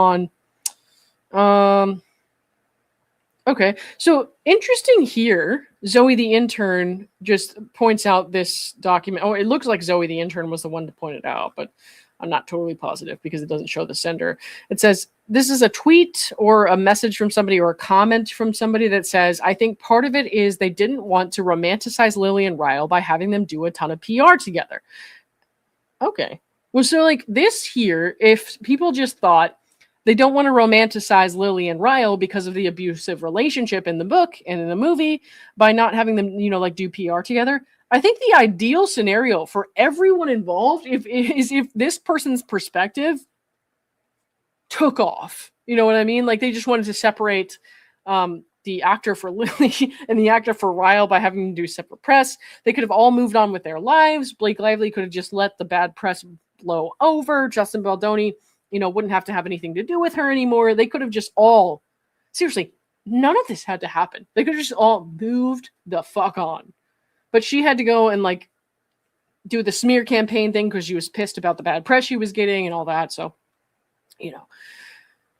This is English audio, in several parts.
on. Okay, so interesting here. Zoe the intern just points out this document. Oh, it looks like Zoe the intern was the one to point it out, but I'm not totally positive because it doesn't show the sender. It says this is a tweet or a message from somebody or a comment from somebody that says, I think part of it is they didn't want to romanticize Lily and Ryle by having them do a ton of PR together. Okay. Well, so like this here, if people just thought they don't want to romanticize Lily and Ryle because of the abusive relationship in the book and in the movie by not having them, like do PR together. I think the ideal scenario for everyone involved if this person's perspective took off. You know what I mean? Like they just wanted to separate the actor for Lily and the actor for Ryle by having them do separate press. They could have all moved on with their lives. Blake Lively could have just let the bad press blow over. Justin Baldoni, wouldn't have to have anything to do with her anymore. They could have just all, seriously, none of this had to happen. They could have just all moved the fuck on. But she had to go and do the smear campaign thing because she was pissed about the bad press she was getting and all that. So,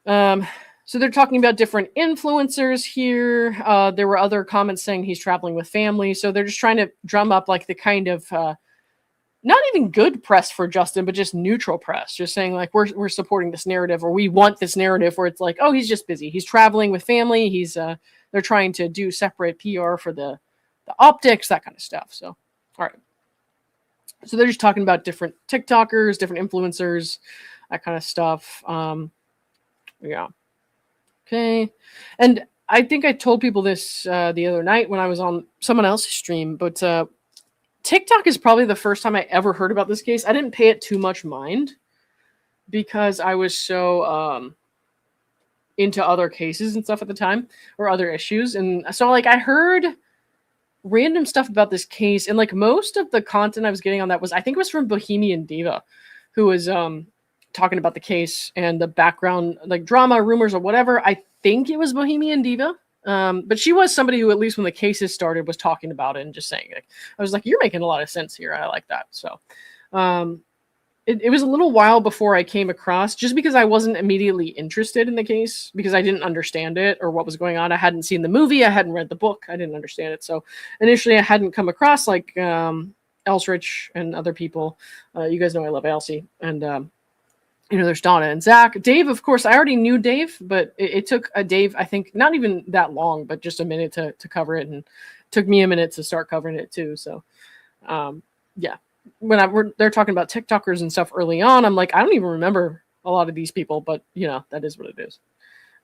so they're talking about different influencers here. There were other comments saying he's traveling with family. So they're just trying to drum up the kind of not even good press for Justin, but just neutral press, just saying we're supporting this narrative, or we want this narrative where it's oh, he's just busy. He's traveling with family. He's they're trying to do separate PR for the optics, that kind of stuff. So, all right. So they're just talking about different TikTokers, different influencers, that kind of stuff. Yeah. Okay. And I think I told people this the other night when I was on someone else's stream, but TikTok is probably the first time I ever heard about this case. I didn't pay it too much mind because I was so into other cases and stuff at the time, or other issues. And so I heard random stuff about this case, and most of the content I was getting on that I think it was from Bohemian Diva, who was talking about the case and the background, drama, rumors, or whatever. I think it was Bohemian Diva. But she was somebody who, at least when the cases started, was talking about it and just saying it. I was like, you're making a lot of sense here. I like that. So it was a little while before I came across, just because I wasn't immediately interested in the case because I didn't understand it or what was going on. I hadn't seen the movie. I hadn't read the book. I didn't understand it. So initially I hadn't come across Elsrich and other people. You guys know I love Elsie. And there's Donna and Zach. Dave, of course, I already knew Dave, but it took Dave, I think, not even that long, but just a minute to cover it. And it took me a minute to start covering it too. So, yeah. When they're talking about TikTokers and stuff early on, I'm like, I don't even remember a lot of these people, but, that is what it is.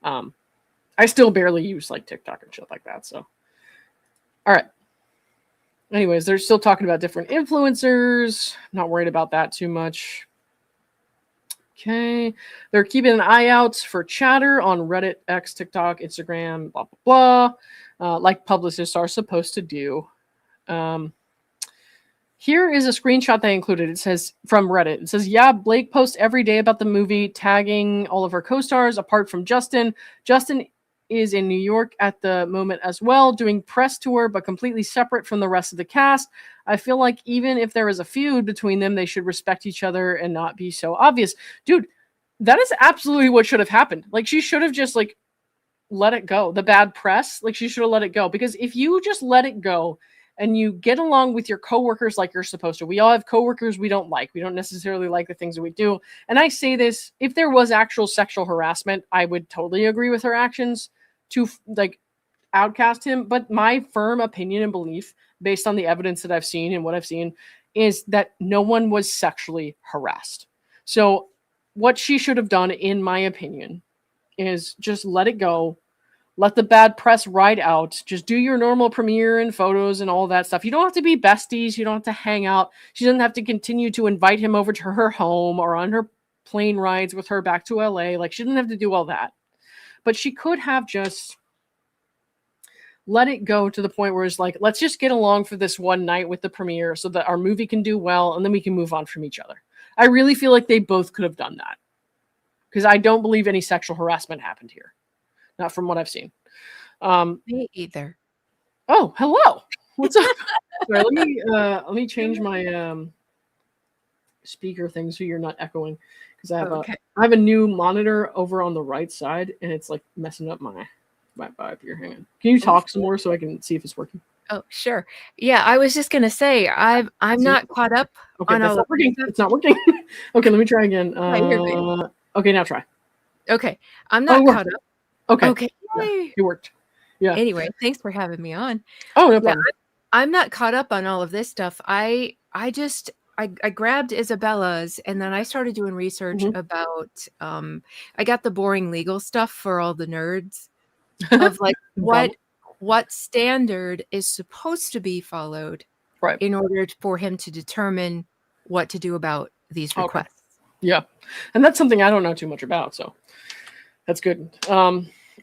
I still barely use TikTok and shit like that. So, all right. Anyways, they're still talking about different influencers. I'm not worried about that too much. Okay, they're keeping an eye out for chatter on Reddit, X, TikTok, Instagram, blah, blah, blah, like publicists are supposed to do. Here is a screenshot they included. It says, from Reddit, it says, yeah, Blake posts every day about the movie, tagging all of her co-stars, apart from Justin. Justin is in New York at the moment as well, doing press tour, but completely separate from the rest of the cast. I feel like even if there is a feud between them, they should respect each other and not be so obvious. Dude, that is absolutely what should have happened. She should have just let it go. The bad press, she should have let it go. Because if you just let it go and you get along with your coworkers like you're supposed to, we all have coworkers we don't like. We don't necessarily like the things that we do. And I say this, if there was actual sexual harassment, I would totally agree with her actions to outcast him. But my firm opinion and belief, based on the evidence that I've seen and what I've seen, is that no one was sexually harassed. So what she should have done, in my opinion, is just let it go. Let the bad press ride out. Just do your normal premiere and photos and all that stuff. You don't have to be besties. You don't have to hang out. She doesn't have to continue to invite him over to her home or on her plane rides with her back to LA. She didn't have to do all that. But she could have just let it go to the point where it's let's just get along for this one night with the premiere so that our movie can do well, and then we can move on from each other. I really feel like they both could have done that, because I don't believe any sexual harassment happened here. Not from what I've seen. Me either. Oh, hello. What's up? Sorry, let me change my speaker thing so you're not echoing. because I Okay. have a new monitor over on the right side, and it's like messing up my vibe here. Hang on. Can you Oh, talk some more so I can see if it's working? oh, sure. Yeah, I was just gonna say I'm See? not caught up Okay, on that's all of not this working. stuff. It's not working. Okay, let me try again. Yeah, you're good. Okay, now try. Okay, I'm Oh, it not worked. caught up. Okay. Okay, Yeah, yay. it worked. Yeah. Anyway, thanks for having me on. Oh, no Yeah, problem. I'm not caught up on all of this stuff. I grabbed Isabella's and then I started doing research Mhm. about I got the boring legal stuff for all the nerds of like No problem. what standard is supposed to be followed Right. in order for him to determine what to do about these Okay. requests. Yeah. And that's something I don't know too much about, so that's good.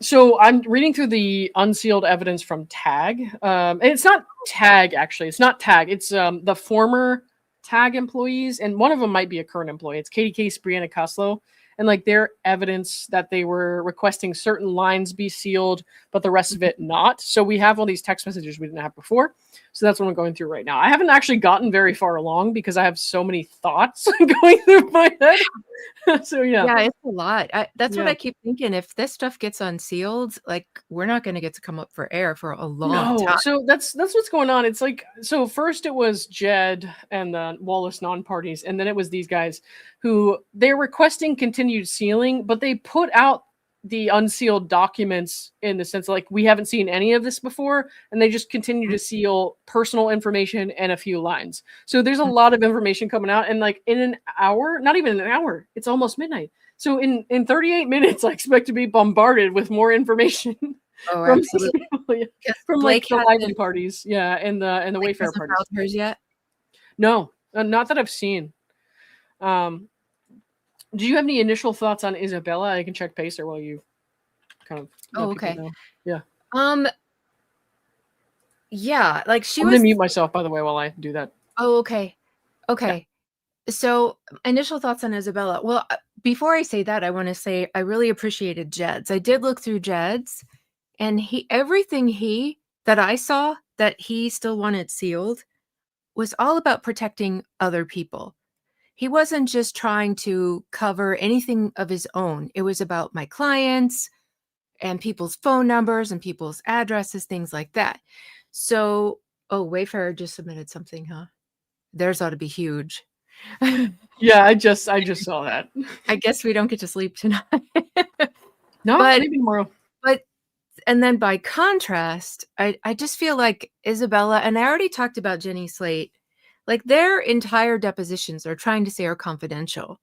So I'm reading through the unsealed evidence from Tag. And it's not Tag, actually. It's not Tag. It's the former Tag employees, and one of them might be a current employee. It's Katie Case, Brianna Coslow, and like their evidence that they were requesting certain lines be sealed, but the rest of it not. So we have all these text messages we didn't have before. So that's what I'm going through right now. I haven't actually gotten very far along because I have so many thoughts going through my head. So yeah. Yeah, it's a lot. That's what Yeah. I keep thinking. If this stuff gets unsealed, like we're not going to get to come up for air for a long No, time. so that's what's going on. It's like, so first it was Jed and the Wallace non-parties, and then it was these guys who they're requesting continued sealing, but they put out the unsealed documents in the sense like we haven't seen any of this before, and they just continue to seal personal information and a few lines. So there's a lot of information coming out, and like in an hour, not even an hour, it's almost midnight. So in 38 minutes, I expect to be bombarded with more information. Oh, From absolutely. from like Blake the hasn't lively parties, yeah, and the Blake Wayfarer hasn't parties. filed hers yet. No, not that I've seen. Um, do you have any initial thoughts on Isabella? I can check Pacer while you kind of Oh, let people okay. know. Yeah, Um, yeah, like she I'm gonna was. mute myself by the way while I do that. Oh, okay. Yeah. Okay. So, initial thoughts on Isabella. Well, before I say that, I want to say I really appreciated Jed's. I did look through Jed's, and everything that I saw that he still wanted sealed was all about protecting other people. He wasn't just trying to cover anything of his own. It was about my clients and people's phone numbers and people's addresses, things like that. So, oh, Wayfarer just submitted something, huh? Theirs ought to be huge. Yeah, I just saw that. I guess we don't get to sleep tonight. No, But maybe tomorrow. but and then by contrast, I just feel like Isabella, and I already talked about Jenny Slate, like their entire depositions are trying to say are confidential.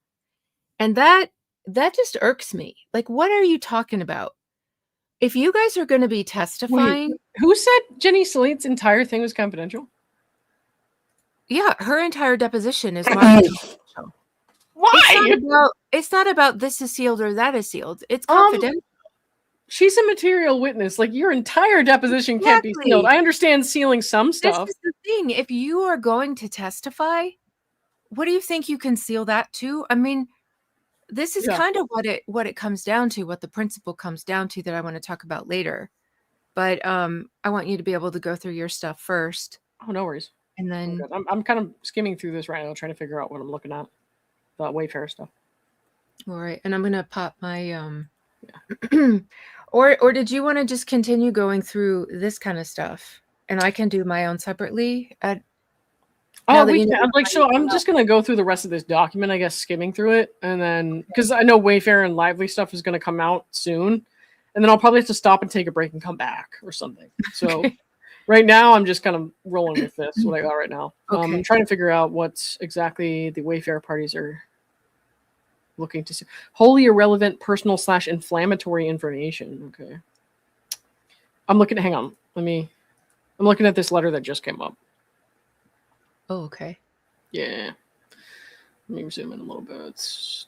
And that just irks me. Like, what are you talking about? If you guys are going to be Wait, testifying, who said Jenny Slate's entire thing was confidential? yeah, her entire deposition is marked confidential. Why? It's not about this is sealed or that is sealed. It's Um, confidential. she's a material witness. Like your entire deposition can't be sealed. Exactly. I understand sealing some This stuff. is the thing. If you are going to testify, what do you think you can seal that to? I mean, this is Yeah. kind of what it comes down to, what the principle comes down to that I want to talk about later. But I want you to be able to go through your stuff first, Oh, no worries. and I'm then good. I'm kind of skimming through this right now, trying to figure out what I'm looking at. The Wayfarer stuff. all right. And I'm gonna pop my or did you want to just continue going through this kind of stuff, and I can do my own separately? Now Oh, that we you know can. I'm like, what so I'm I'm just gonna go through the rest of this document, I guess, skimming through it, and then because I know Wayfarer and Lively stuff is gonna come out soon, and then I'll probably have to stop and take a break and come back or something. So Okay. right now, I'm just kind of rolling with this. What I got right now. Okay. I'm trying to figure out what exactly the Wayfarer parties are looking to see. Wholly irrelevant personal / inflammatory information. Okay. I'm looking. Hang on. I'm looking at this letter that just came up. Oh, okay. Yeah. Let me zoom in a little bit. This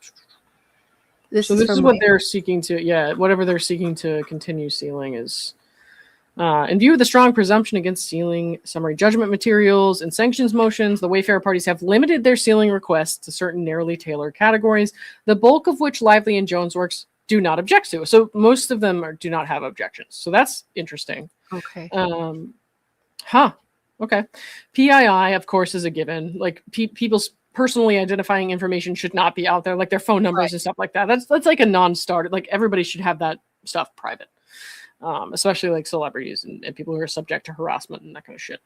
So is this is from what they're seeking to, whatever they're seeking to continue sealing is, in view of the strong presumption against sealing summary judgment materials and sanctions motions, the Wayfarer parties have limited their sealing requests to certain narrowly tailored categories, the bulk of which Lively and Jones Works do not object to. So most of them do not have objections. So that's interesting. Okay. Okay. PII, of course, is a given. Like people's personally identifying information should not be out there, like their phone numbers and stuff like that. That's like a non-starter. Like everybody should have that stuff private, especially like celebrities and people who are subject to harassment and that kind of shit.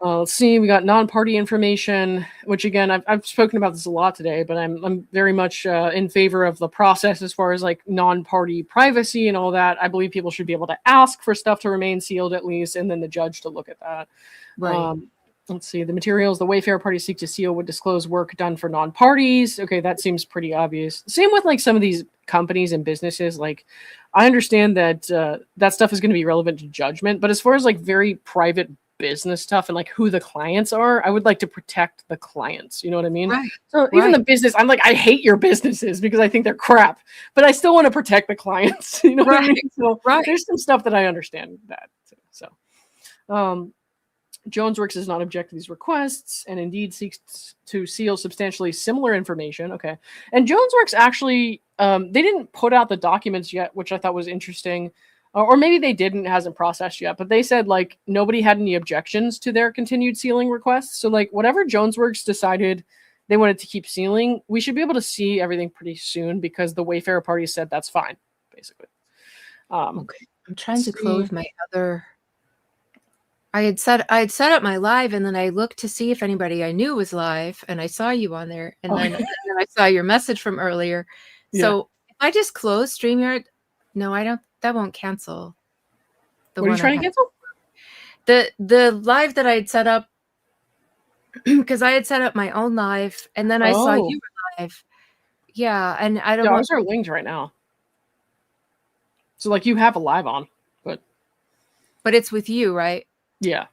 Let's see, we got non-party information, which again, I've spoken about this a lot today, but I'm very much in favor of the process as far as like non-party privacy and all that. I believe people should be able to ask for stuff to remain sealed at least, and then the judge to look at that. Right. Let's see, the materials the Wayfarer parties seek to seal would disclose work done for non-parties. Okay, that seems pretty obvious. Same with like some of these companies and businesses. Like, I understand that that stuff is going to be relevant to judgment, but as far as like very private business stuff and like who the clients are, I would like to protect the clients. You know what I mean? Right. So even the business, I'm like, I hate your businesses because I think they're crap, but I still want to protect the clients. You know what I mean? So there's some stuff that I understand that. So, Jonesworks does not object to these requests and indeed seeks to seal substantially similar information. Okay. And Jonesworks actually, they didn't put out the documents yet, which I thought was interesting. Or maybe they didn't, hasn't processed yet, but they said like nobody had any objections to their continued sealing requests. So like whatever Jonesworks decided they wanted to keep sealing, we should be able to see everything pretty soon because the Wayfarer party said that's fine, basically. Okay. I'm trying to close my other. I had set up my live, and then I looked to see if anybody I knew was live, and I saw you on there, and then I saw your message from earlier. So if I just close StreamYard, no, I don't. That won't cancel. What are you trying to cancel? The live that I had set up, because I had set up my own live, and then I saw you were live. Yeah, and I don't. Ours are linked right now. So like you have a live on, but it's with you, right? Yeah.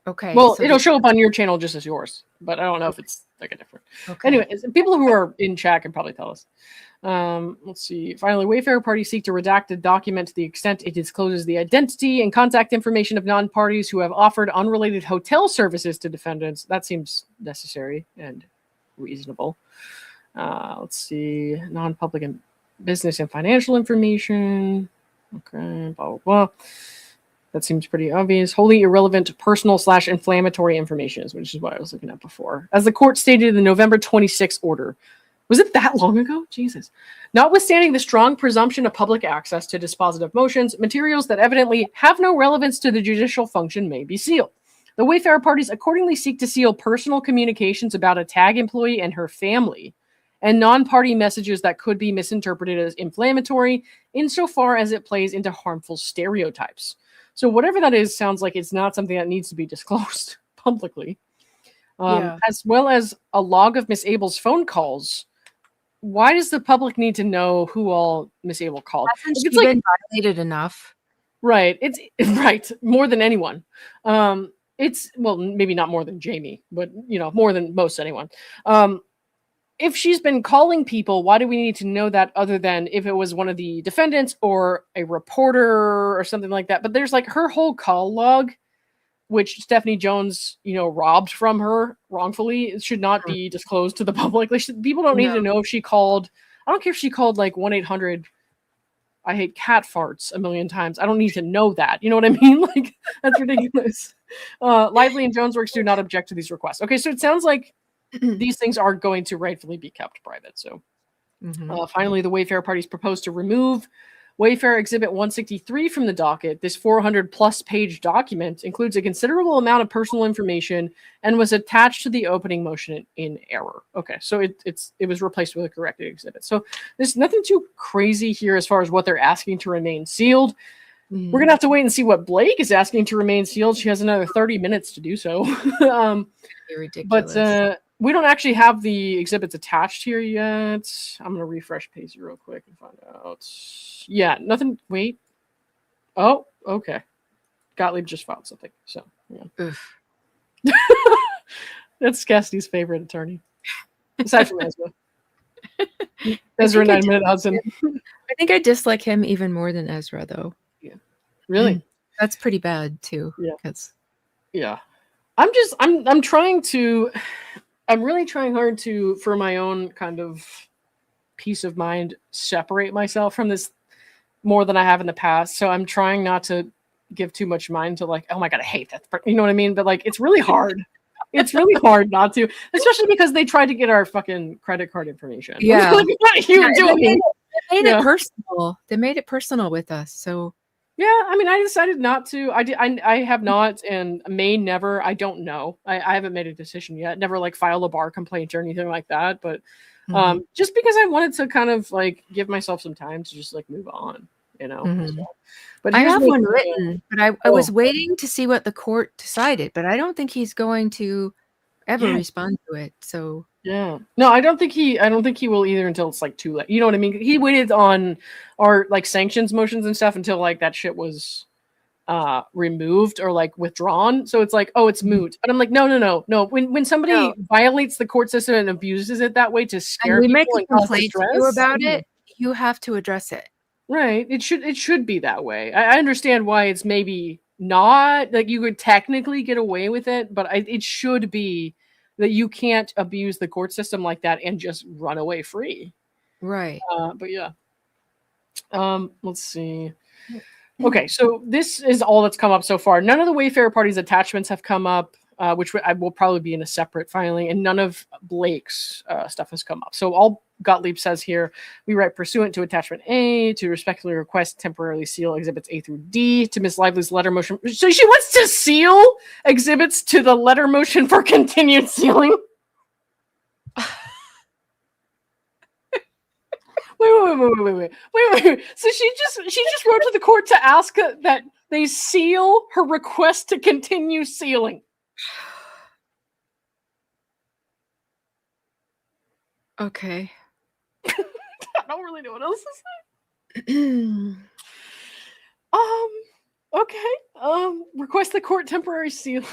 Okay. Well, so it'll show up on your channel just as yours, but I don't know if it's like a different. Okay. Anyway, people who are in chat can probably tell us. Let's see. Finally, Wayfarer parties seek to redact a document to the extent it discloses the identity and contact information of non-parties who have offered unrelated hotel services to defendants. That seems necessary and reasonable. Let's see. Non-public and business and financial information. Okay. Blah, blah, blah. That seems pretty obvious. Wholly irrelevant personal/inflammatory information, which is what I was looking at before. As the court stated in the November 26th order. Was it that long ago? Jesus. Notwithstanding the strong presumption of public access to dispositive motions, materials that evidently have no relevance to the judicial function may be sealed. The Wayfarer parties accordingly seek to seal personal communications about a tag employee and her family, and non-party messages that could be misinterpreted as inflammatory insofar as it plays into harmful stereotypes. So whatever that is sounds like it's not something that needs to be disclosed publicly. As well as a log of Miss Abel's phone calls. Why does the public need to know who all Miss Abel called? Hasn't she been violated enough? Right. It's right. More than anyone. It's, well, maybe not more than Jamie, but, you know, more than most anyone. If she's been calling people, why do we need to know that other than if it was one of the defendants or a reporter or something like that? But there's like her whole call log, which Stephanie Jones, you know, robbed from her wrongfully. It should not be disclosed to the public. Like, people don't need to know if she called. I don't care if she called like 1-800 I hate cat farts a million times. I don't need to know that. You know what I mean? Like, that's ridiculous. Lively and Jonesworks do not object to these requests. Okay, so it sounds like these things are going to rightfully be kept private. So finally, the Wayfarer parties proposed to remove Wayfarer Exhibit 163 from the docket. This 400-plus page document includes a considerable amount of personal information and was attached to the opening motion in error. Okay, so it was replaced with a corrected exhibit. So there's nothing too crazy here as far as what they're asking to remain sealed. We're going to have to wait and see what Blake is asking to remain sealed. She has another 30 minutes to do so. Ridiculous. But we don't actually have the exhibits attached here yet. I'm going to refresh Pacey real quick and find out. Yeah, nothing. Wait. Oh, okay. Gottlieb just filed something. So, yeah. That's Cassidy's favorite attorney. Aside from Ezra. Ezra 9-Minute Hudson. I think I dislike him even more than Ezra, though. Yeah. Really? That's pretty bad, too. Yeah. I'm trying to... I'm really trying hard to, for my own kind of peace of mind, separate myself from this more than I have in the past. So I'm trying not to give too much mind to like, oh my God, I hate that. You know what I mean? But like, it's really hard. It's really hard not to, especially because they tried to get our fucking credit card information. Yeah. Like, what are you doing? They made it personal. They made it personal with us. So yeah, I mean, I decided not to. I have not, and may never. I don't know. I haven't made a decision yet. Never like file a bar complaint or anything like that. But just because I wanted to kind of like give myself some time to just like move on, you know. So, but I have one written, but I was waiting to see what the court decided, but I don't think he's going to ever respond to it. So yeah, no, I don't think he will either until it's like too late. You know what I mean? He waited on our like sanctions motions and stuff until like that shit was removed or like withdrawn. So it's like, oh, it's moot. But I'm like, no. When somebody violates the court system and abuses it that way to scare and we people make a complaint to you about it, you have to address it. Right. It should be that way. I understand why it's maybe not like you could technically get away with it, but it should be that you can't abuse the court system like that and just run away free. Right. But yeah. Let's see. Okay, so this is all that's come up so far. None of the Wayfarer party's attachments have come up, which will probably be in a separate filing, and none of Blake's stuff has come up. So all Gottlieb says here, we write pursuant to attachment A to respectfully request temporarily seal exhibits A through D to Miss Lively's letter motion. So she wants to seal exhibits to the letter motion for continued sealing. Wait. So she just wrote to the court to ask that they seal her request to continue sealing. Okay. I don't really know what else to say. Okay. Request the court temporary seal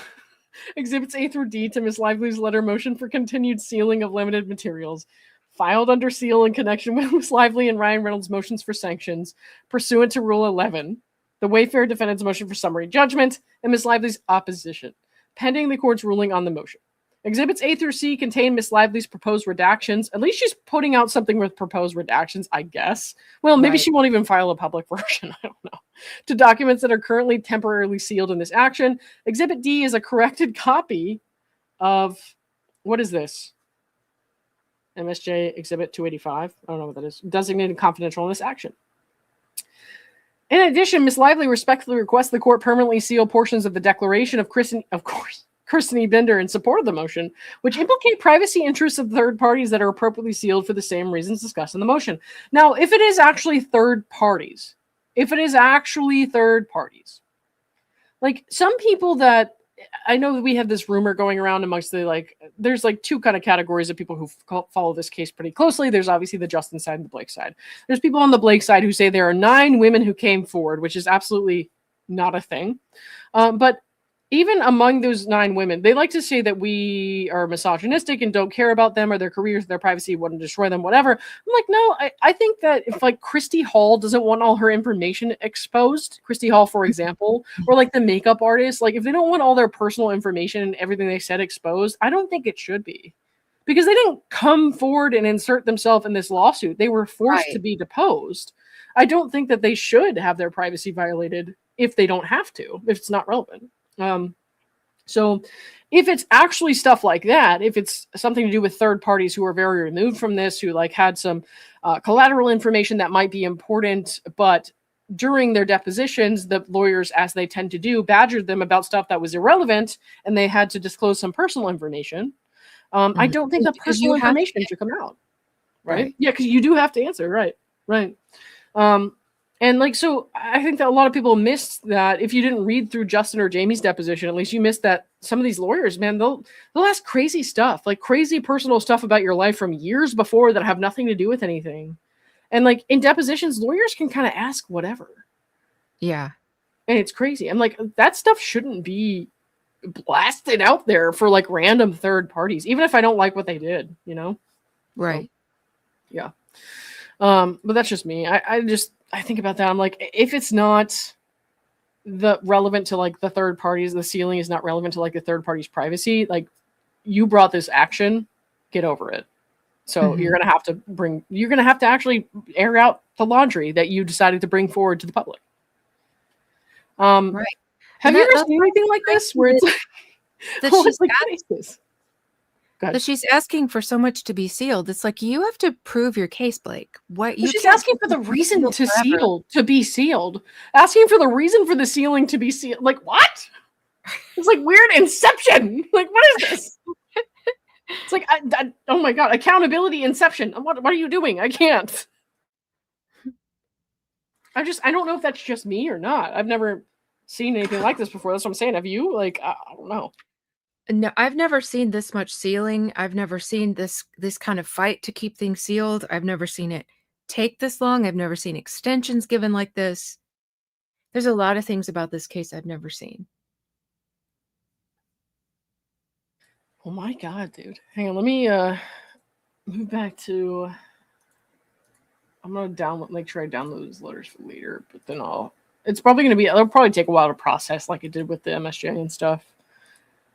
exhibits A through D to Miss Lively's letter motion for continued sealing of limited materials, filed under seal in connection with Miss Lively and Ryan Reynolds' motions for sanctions, pursuant to Rule 11, the Wayfarer defendant's motion for summary judgment, and Miss Lively's opposition, pending the court's ruling on the motion. Exhibits A through C contain Miss Lively's proposed redactions. At least she's putting out something with proposed redactions, I guess. Well, maybe she won't even file a public version. I don't know. To documents that are currently temporarily sealed in this action. Exhibit D is a corrected copy of, what is this? MSJ Exhibit 285. I don't know what that is. Designated confidential in this action. In addition, Miss Lively respectfully requests the court permanently seal portions of the declaration of Kirsten Bender in support of the motion, which implicate privacy interests of third parties that are appropriately sealed for the same reasons discussed in the motion. Now, if it is actually third parties, like some people that I know that we have this rumor going around amongst the like, there's like two kind of categories of people who follow this case pretty closely. There's obviously the Justin side and the Blake side. There's people on the Blake side who say there are 9 women who came forward, which is absolutely not a thing. But even among those 9 women, they like to say that we are misogynistic and don't care about them or their careers, their privacy, wouldn't destroy them, whatever. I'm like, no, I think that if like Christy Hall doesn't want all her information exposed, Christy Hall, for example, or like the makeup artist, like if they don't want all their personal information and everything they said exposed, I don't think it should be. Because they didn't come forward and insert themselves in this lawsuit. They were forced to be deposed. I don't think that they should have their privacy violated if they don't have to, if it's not relevant. So if it's actually stuff like that, if it's something to do with third parties who are very removed from this, who like had some collateral information that might be important, but during their depositions, the lawyers, as they tend to do, badgered them about stuff that was irrelevant and they had to disclose some personal information. I don't think the personal information should come out. Right? Yeah, because you do have to answer. Right. And like, so I think that a lot of people missed that. If you didn't read through Justin or Jamie's deposition, at least you missed that some of these lawyers, man, they'll ask crazy stuff, like crazy personal stuff about your life from years before that have nothing to do with anything. And like in depositions, lawyers can kind of ask whatever. Yeah. And it's crazy. I'm like, that stuff shouldn't be blasted out there for like random third parties, even if I don't like what they did, you know? Right. So, yeah. But that's just me. I think about that. I'm like, if it's not relevant to like the third parties, the sealing is not relevant to like the third party's privacy. Like you brought this action, get over it. So you're going to have to actually air out the laundry that you decided to bring forward to the public. Right. Have you ever seen anything like this where it's like, that I she's was like, what is this? Go ahead. that she's asking for so much to be sealed. It's like, you have to prove your case, Blake. What, Well, you she's can't asking keep for this the reason sealed to forever. be sealed. Asking for the reason for the sealing to be sealed. Like, what? It's like weird Inception. Like, what is this? It's like, oh my God, accountability Inception. What are you doing? I can't. I don't know if that's just me or not. I've never seen anything like this before. That's what I'm saying. Have you? Like, I don't know. No, I've never seen this much sealing. I've never seen this kind of fight to keep things sealed. I've never seen it take this long. I've never seen extensions given like this. There's a lot of things about this case I've never seen. Oh my God, dude. Hang on. Let me move back to. I'm gonna make sure I download these letters for later, but then it's probably gonna be. It'll probably take a while to process, like it did with the MSJ and stuff,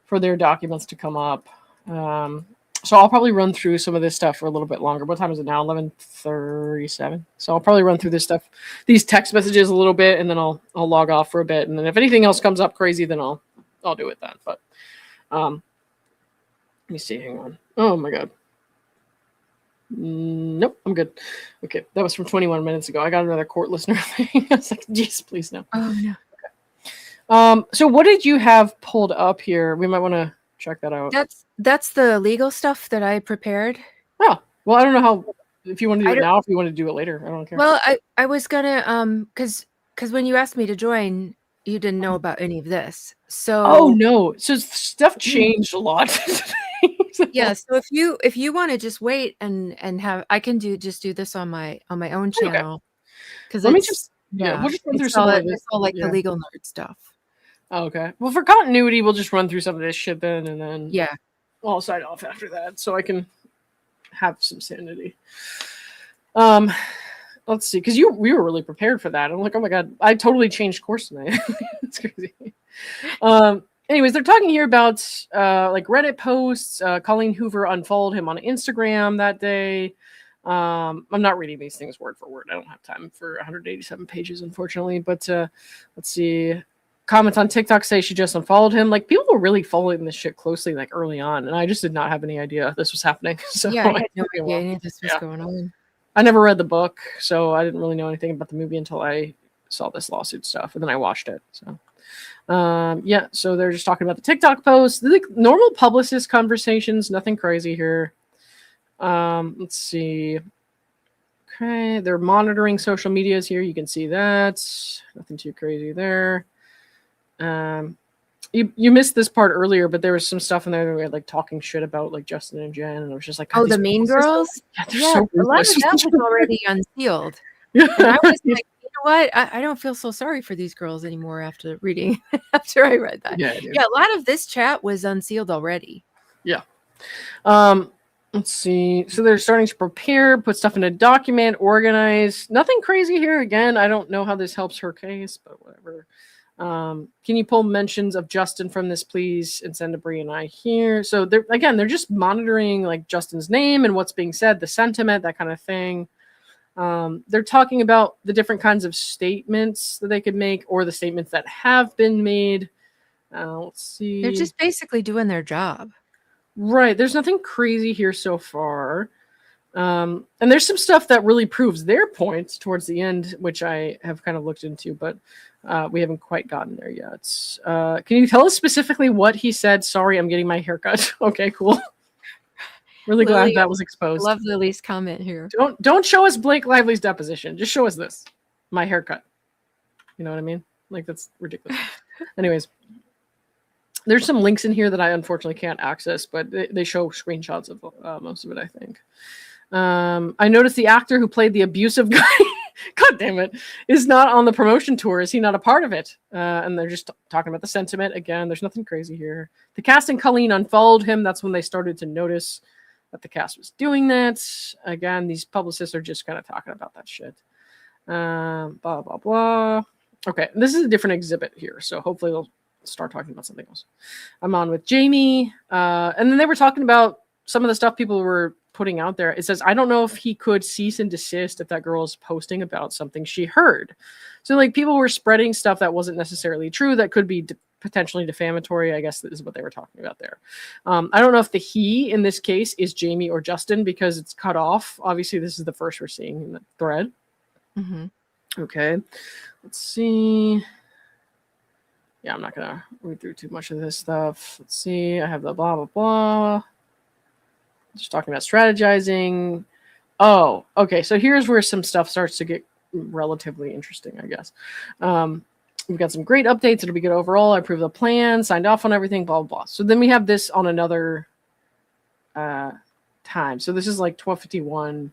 for their documents to come up. So I'll probably run through some of this stuff for a little bit longer. What time is it now? 11:37. So I'll probably run through this stuff, these text messages a little bit, and then I'll log off for a bit, and then if anything else comes up crazy, then I'll do it then. But let me see. Hang on. Oh my God. Nope, I'm good. Okay, that was from 21 minutes ago. I got another court listener thing. I was like, geez, please no. Oh no. So what did you have pulled up here? We might want to check that out. That's the legal stuff that I prepared. Oh, well, I don't know how, if you want to do it now, if you want to do it later, I don't care. Well, I was gonna because when you asked me to join, you didn't know about any of this. So oh no, so stuff changed a lot. yeah, so if you want to just wait and have, I can do this on my own channel, because let me just we'll just run through some more of this. It's all like the legal nerd stuff. Oh, okay, well, for continuity, we'll just run through some of this shit then, and then I'll sign off after that, so I can have some sanity. Let's see, because we were really prepared for that. I'm like, oh my God, I totally changed course tonight. It's crazy. Anyways, they're talking here about like Reddit posts. Colleen Hoover unfollowed him on Instagram that day. I'm not reading these things word for word. I don't have time for 187 pages, unfortunately. But let's see. Comments on TikTok say she just unfollowed him. Like, people were really following this shit closely, like early on, and I just did not have any idea this was happening. So yeah, I had no idea any of this was going on. I never read the book, so I didn't really know anything about the movie until I saw this lawsuit stuff, and then I watched it. So so they're just talking about the TikTok posts, the normal publicist conversations, nothing crazy here. Let's see. Okay, they're monitoring social medias here. You can see that. Nothing too crazy there. You missed this part earlier, but there was some stuff in there that we had like talking shit about like Justin and Jen, and I was just like, oh, the Mean Girls? Yeah, so a lot of that was already unsealed. And I was like, you know what? I don't feel so sorry for these girls anymore after reading, after I read that. Yeah, a lot of this chat was unsealed already. Yeah. Let's see. So they're starting to prepare, put stuff in a document, organize. Nothing crazy here. Again, I don't know how this helps her case, but whatever. Can you pull mentions of Justin from this, please, and send to Brie and I here? So they're just monitoring like Justin's name and what's being said, the sentiment, that kind of thing. They're talking about the different kinds of statements that they could make, or the statements that have been made. Let's see. They're just basically doing their job. Right. There's nothing crazy here so far. And there's some stuff that really proves their point towards the end, which I have kind of looked into, but we haven't quite gotten there yet. Can you tell us specifically what he said? Sorry, I'm getting my haircut. Okay, cool. Really glad that was exposed. Love Lily's comment here. Don't show us Blake Lively's deposition. Just show us this. My haircut. You know what I mean? Like, that's ridiculous. Anyways, there's some links in here that I unfortunately can't access, but they show screenshots of most of it, I think. I noticed the actor who played the abusive guy, God damn it, is not on the promotion tour. Is he not a part of it? And they're just talking about the sentiment. Again, there's nothing crazy here. The cast and Colleen unfollowed him. That's when they started to notice that the cast was doing that. Again, these publicists are just kind of talking about that shit. Blah, blah, blah. Okay, this is a different exhibit here, so hopefully they'll start talking about something else. I'm on with Jamie. And then they were talking about some of the stuff people were putting out there. It says, I don't know if he could cease and desist if that girl is posting about something she heard. So like, people were spreading stuff that wasn't necessarily true, that could be potentially defamatory, I guess is what they were talking about there. I don't know if the he in this case is Jamie or Justin because it's cut off. Obviously, this is the first we're seeing in the thread. Mm-hmm. Okay, let's see. Yeah, I'm not going to read through too much of this stuff. Let's see. I have the blah, blah, blah. Just talking about strategizing. Oh, okay. So here's where some stuff starts to get relatively interesting, I guess. We've got some great updates. It'll be good overall. I approved the plan, signed off on everything, blah, blah, blah. So then we have this on another time. So this is like 12:51.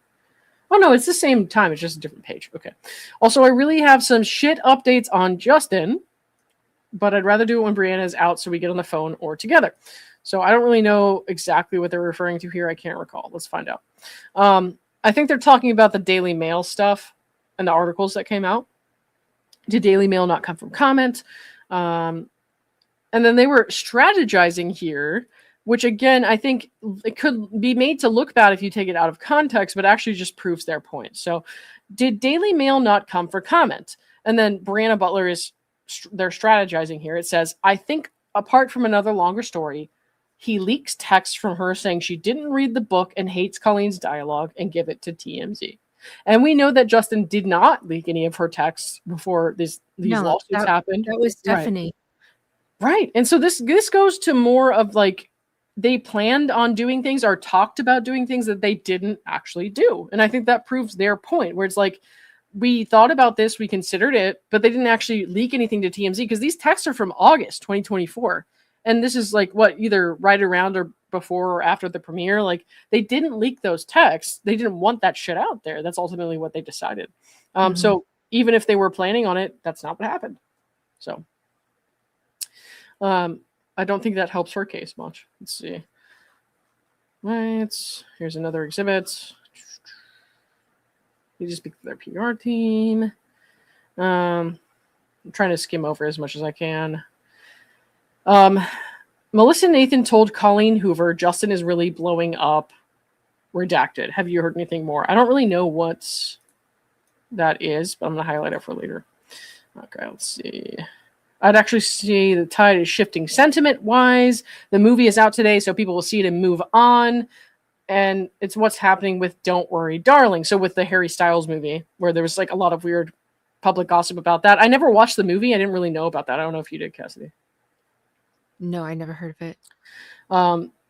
Oh, no, it's the same time. It's just a different page. Okay. Also, I really have some shit updates on Justin, but I'd rather do it when Brianna is out so we get on the phone or together. So I don't really know exactly what they're referring to here. I can't recall. Let's find out. I think they're talking about the Daily Mail stuff and the articles that came out. Did Daily Mail not come from comment? And then they were strategizing here, which again, I think it could be made to look bad if you take it out of context, but actually just proves their point. So did Daily Mail not come for comment? And then Brianna Butler they're strategizing here. It says, I think apart from another longer story, he leaks text from her saying she didn't read the book and hates Colleen's dialogue and give it to TMZ. And we know that Justin did not leak any of her texts before these lawsuits happened. That was Stephanie. Right. And so this goes to more of like they planned on doing things or talked about doing things that they didn't actually do. And I think that proves their point where it's like, we thought about this, we considered it, but they didn't actually leak anything to TMZ because these texts are from August 2024. And this is like what either right around or before or after the premiere. Like they didn't leak those texts. They didn't want that shit out there. That's ultimately what they decided. So even if they were planning on it, that's not what happened. So I don't think that helps her case much. Let's see. Right. Here's another exhibit. They just speak to their PR team. I'm trying to skim over as much as I can. Melissa Nathan told Colleen Hoover, Justin is really blowing up. Redacted. Have you heard anything more? I don't really know what that is, but I'm going to highlight it for later. Okay, let's see. I'd actually say the tide is shifting sentiment-wise. The movie is out today, so people will see it and move on. And it's what's happening with Don't Worry, Darling. So with the Harry Styles movie, where there was like a lot of weird public gossip about that. I never watched the movie. I didn't really know about that. I don't know if you did, Cassidy. No, I never heard of it.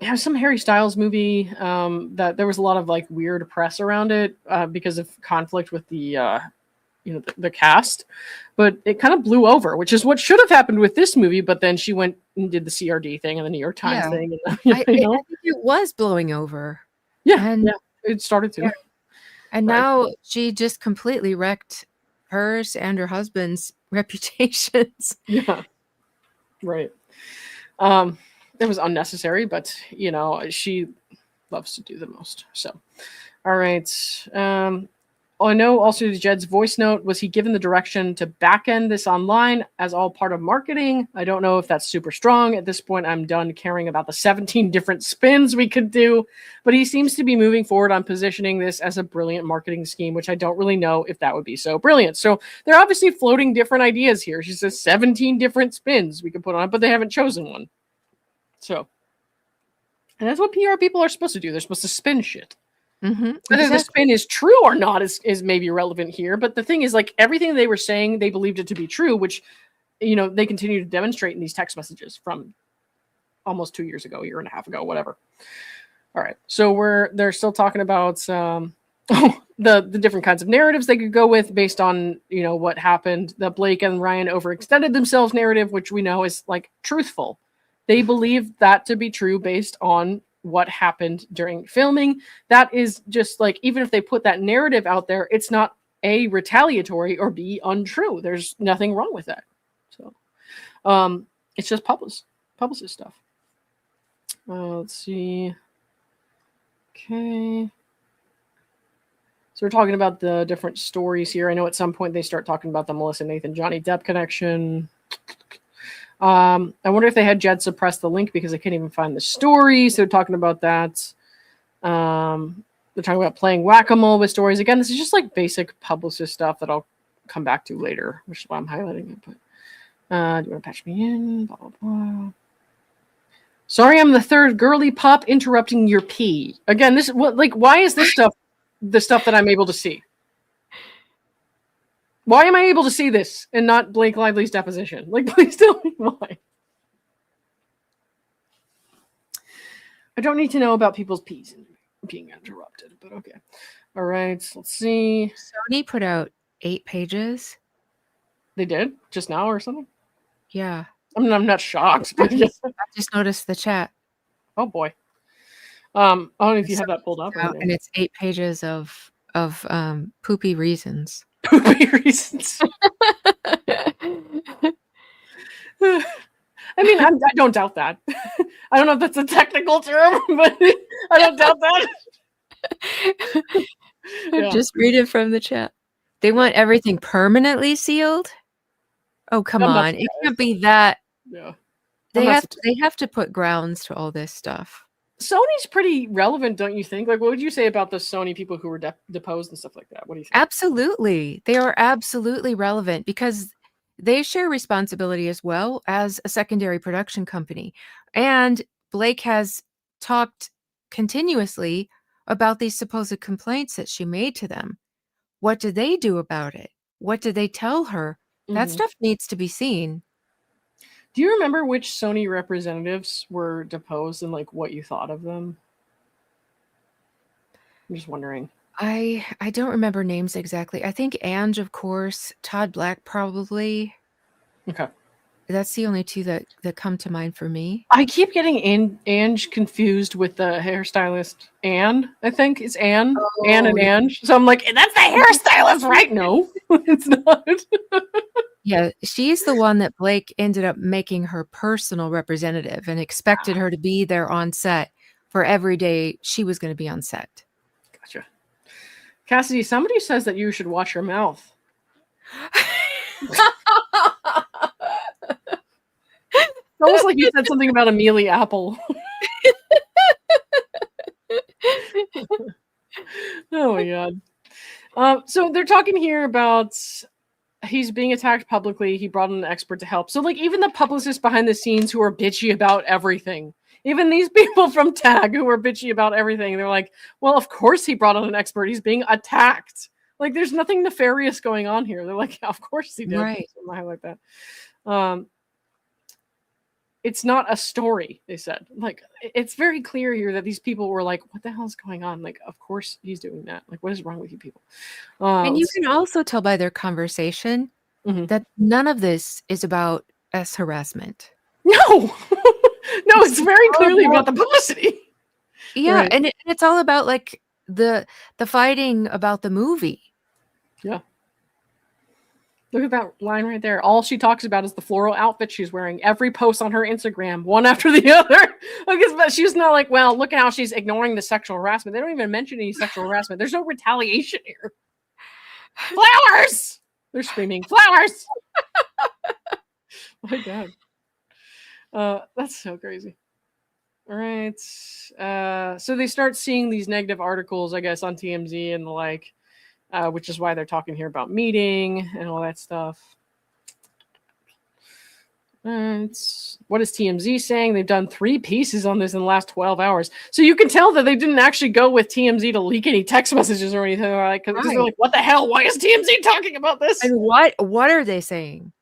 Yeah, some Harry Styles movie that there was a lot of like weird press around it because of conflict with the the cast, but it kind of blew over, which is what should have happened with this movie. But then she went and did the CRD thing and the New York Times thing. And, I think it was blowing over. Yeah, it started to. Yeah. And now she just completely wrecked hers and her husband's reputations. Yeah, right. It was unnecessary, but she loves to do the most. So, all right. I know also Jed's voice note, was he given the direction to back end this online as all part of marketing? I don't know if that's super strong. At this point, I'm done caring about the 17 different spins we could do, but he seems to be moving forward on positioning this as a brilliant marketing scheme, which I don't really know if that would be so brilliant. So they're obviously floating different ideas here. She says 17 different spins we could put on it, but they haven't chosen one. So, and that's what PR people are supposed to do. They're supposed to spin shit. Mm-hmm. Whether the spin is true or not is maybe relevant here. But the thing is, like, everything they were saying, they believed it to be true, which, they continue to demonstrate in these text messages from almost 2 years ago, a year and a half ago, whatever. All right. So they're still talking about the different kinds of narratives they could go with based on, what happened. The Blake and Ryan overextended themselves narrative, which we know is like truthful. They believe that to be true based on what happened during filming. That is just like, even if they put that narrative out there, it's not A, retaliatory, or B, untrue. There's nothing wrong with that. So it's just publicist stuff. Let's see. Okay. So we're talking about the different stories here. I know at some point they start talking about the Melissa Nathan Johnny Depp connection. I wonder if they had Jed suppress the link because I can't even find the story. So they're talking about that. They're talking about playing whack-a-mole with stories. Again, this is just like basic publicist stuff that I'll come back to later, which is why I'm highlighting it. But Do you want to patch me in? Blah, blah, blah. Sorry, I'm the third girly pop interrupting your pee. Again, this what like why is this stuff the stuff that I'm able to see? Why am I able to see this and not Blake Lively's deposition? Like, please tell me why. I don't need to know about people's pees and being interrupted, but okay. All right, let's see. Sony put out 8 pages. They did just now or something. Yeah. I mean, I'm not shocked, but I just noticed the chat. Oh boy. I don't know if you have that pulled up. And it's 8 pages of poopy reasons. Poopy reasons. I mean, I don't doubt that. I don't know if that's a technical term, but I don't doubt that. Yeah. Just read it from the chat. They want everything permanently sealed? Oh, come on. It can't be that. Yeah. They have to put grounds to all this stuff. Sony's pretty relevant, don't you think? Like, what would you say about the Sony people who were deposed and stuff like that? What do you think? Absolutely. They are absolutely relevant because they share responsibility as well as a secondary production company. And Blake has talked continuously about these supposed complaints that she made to them. What did they do about it? What did they tell her? That stuff needs to be seen. Do you remember which Sony representatives were deposed and like what you thought of them? I'm just wondering. I don't remember names exactly. I think Ange, of course, Todd Black probably. Okay. That's the only two that come to mind for me. I keep getting Ange confused with the hairstylist Anne. I think it's Anne. Oh, Anne and Ange. So I'm like, that's the hairstylist, right? No, it's not. Yeah, she's the one that Blake ended up making her personal representative and expected her to be there on set for every day she was going to be on set. Gotcha. Cassidy, somebody says that you should watch your mouth. Almost like you said something about Amelia Apple. Oh my god. So they're talking here about he's being attacked publicly. He brought in an expert to help. So like even the publicists behind the scenes who are bitchy about everything, even these people from TAG who are bitchy about everything, they're like, well, of course he brought on an expert. He's being attacked. Like there's nothing nefarious going on here. They're like, yeah, of course he did. Right. I highlight that. It's not a story, they said. Like, it's very clear here that these people were like, what the hell is going on? Like, of course he's doing that. Like, what is wrong with you people? And you can also tell by their conversation that none of this is about harassment. No. No, it's very clearly about the publicity. Yeah, right. And it's all about, like, the fighting about the movie. Yeah. Look at that line right there. All she talks about is the floral outfit she's wearing. Every post on her Instagram, one after the other. But she's not like, well, look at how she's ignoring the sexual harassment. They don't even mention any sexual harassment. There's no retaliation here. Flowers! They're screaming, flowers! Oh my god. That's so crazy. All right. So they start seeing these negative articles, I guess, on TMZ and the like. Which is why they're talking here about meeting and all that stuff. What is TMZ saying? They've done 3 pieces on this in the last 12 hours. So you can tell that they didn't actually go with TMZ to leak any text messages or anything like that. Because they're like, what the hell? Why is TMZ talking about this? And what are they saying?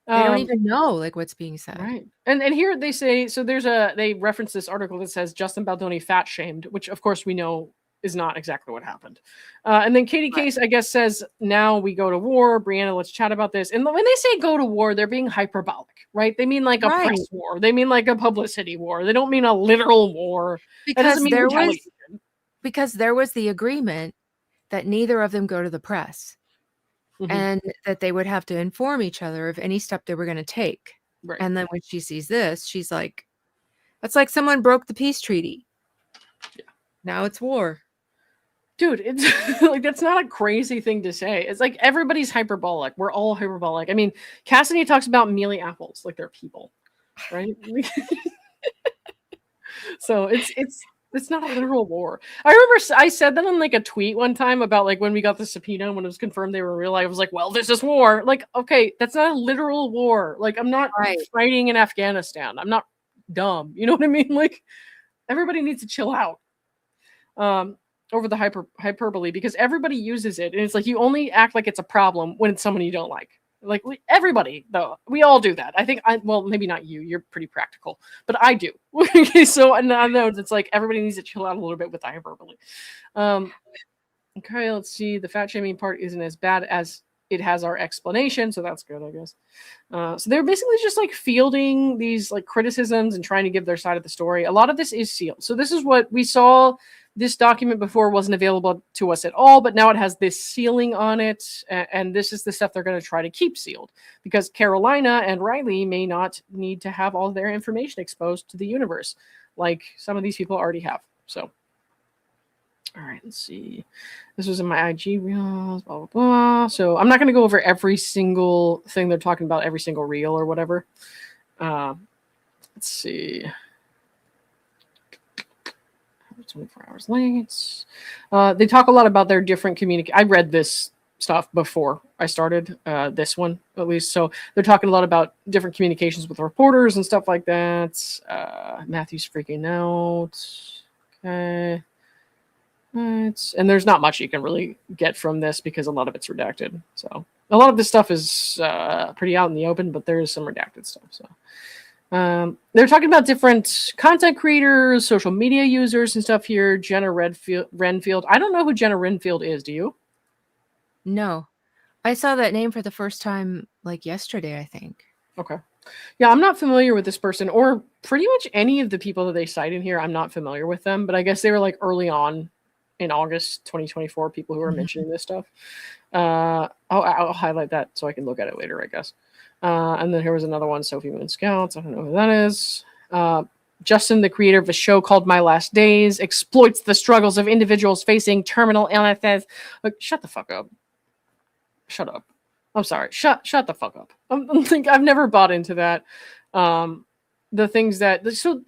They don't even know like what's being said. Right. And here they say, so they reference this article that says Justin Baldoni fat shamed, which of course we know is not exactly what happened. And then Katie Case, I guess, says, now we go to war. Brianna, let's chat about this. And when they say go to war, they're being hyperbolic, right? They mean like a press war. They mean like a publicity war. They don't mean a literal war. Because there was the agreement that neither of them go to the press and that they would have to inform each other of any step they were going to take. Right. And then when she sees this, she's like, that's like someone broke the peace treaty. Yeah. Now it's war. Dude, it's like that's not a crazy thing to say. It's like everybody's hyperbolic. We're all hyperbolic. I mean, Cassidy talks about mealy apples like they're people, right? So it's It's not a literal war. I remember I said that in like a tweet one time about like when we got the subpoena, when it was confirmed they were real. I was like, well, this is war. Like, okay, that's not a literal war. Like, I'm not Right. fighting in Afghanistan. I'm not dumb. You know what I mean? Like, everybody needs to chill out over the hyperbole, because everybody uses it. And it's like you only act like it's a problem when it's someone you don't like. Like everybody, though, we all do that. I think well, maybe not you. You're pretty practical, but I do. So, and I know it's like everybody needs to chill out a little bit with the hyperbole. Okay, let's see. The fat shaming part isn't as bad as it has our explanation, so that's good, I guess. So they're basically just like fielding these like criticisms and trying to give their side of the story. A lot of this is sealed. So this is what we saw. This document before wasn't available to us at all, but now it has this sealing on it. And this is the stuff they're going to try to keep sealed, because Carolina and Riley may not need to have all their information exposed to the universe like some of these people already have. So, all right, let's see. This was in my IG reels, blah, blah, blah. So I'm not going to go over every single thing they're talking about, every single reel or whatever. Let's see. 24 hours late. They talk a lot about their different I read this stuff before I started this one, at least. So they're talking a lot about different communications with reporters and stuff like that. Matthew's freaking out. Okay. And there's not much you can really get from this because a lot of it's redacted. So a lot of this stuff is pretty out in the open, but there is some redacted stuff. So they're talking about different content creators, social media users and stuff here. Jenna Renfield. I don't know who Jenna Renfield is. Do you? No. I saw that name for the first time like yesterday, I think. Okay. Yeah, I'm not familiar with this person, or pretty much any of the people that they cite in here. I'm not familiar with them, but I guess they were like early on in August 2024, people who are mentioning this stuff. I'll highlight that so I can look at it later, I guess. And then here was another one, Sophie Moon Scouts. I don't know who that is. Justin, the creator of a show called My Last Days, exploits the struggles of individuals facing terminal illnesses. Like, shut the fuck up. Shut up. I'm sorry. Shut the fuck up. I've never bought into that. The things that so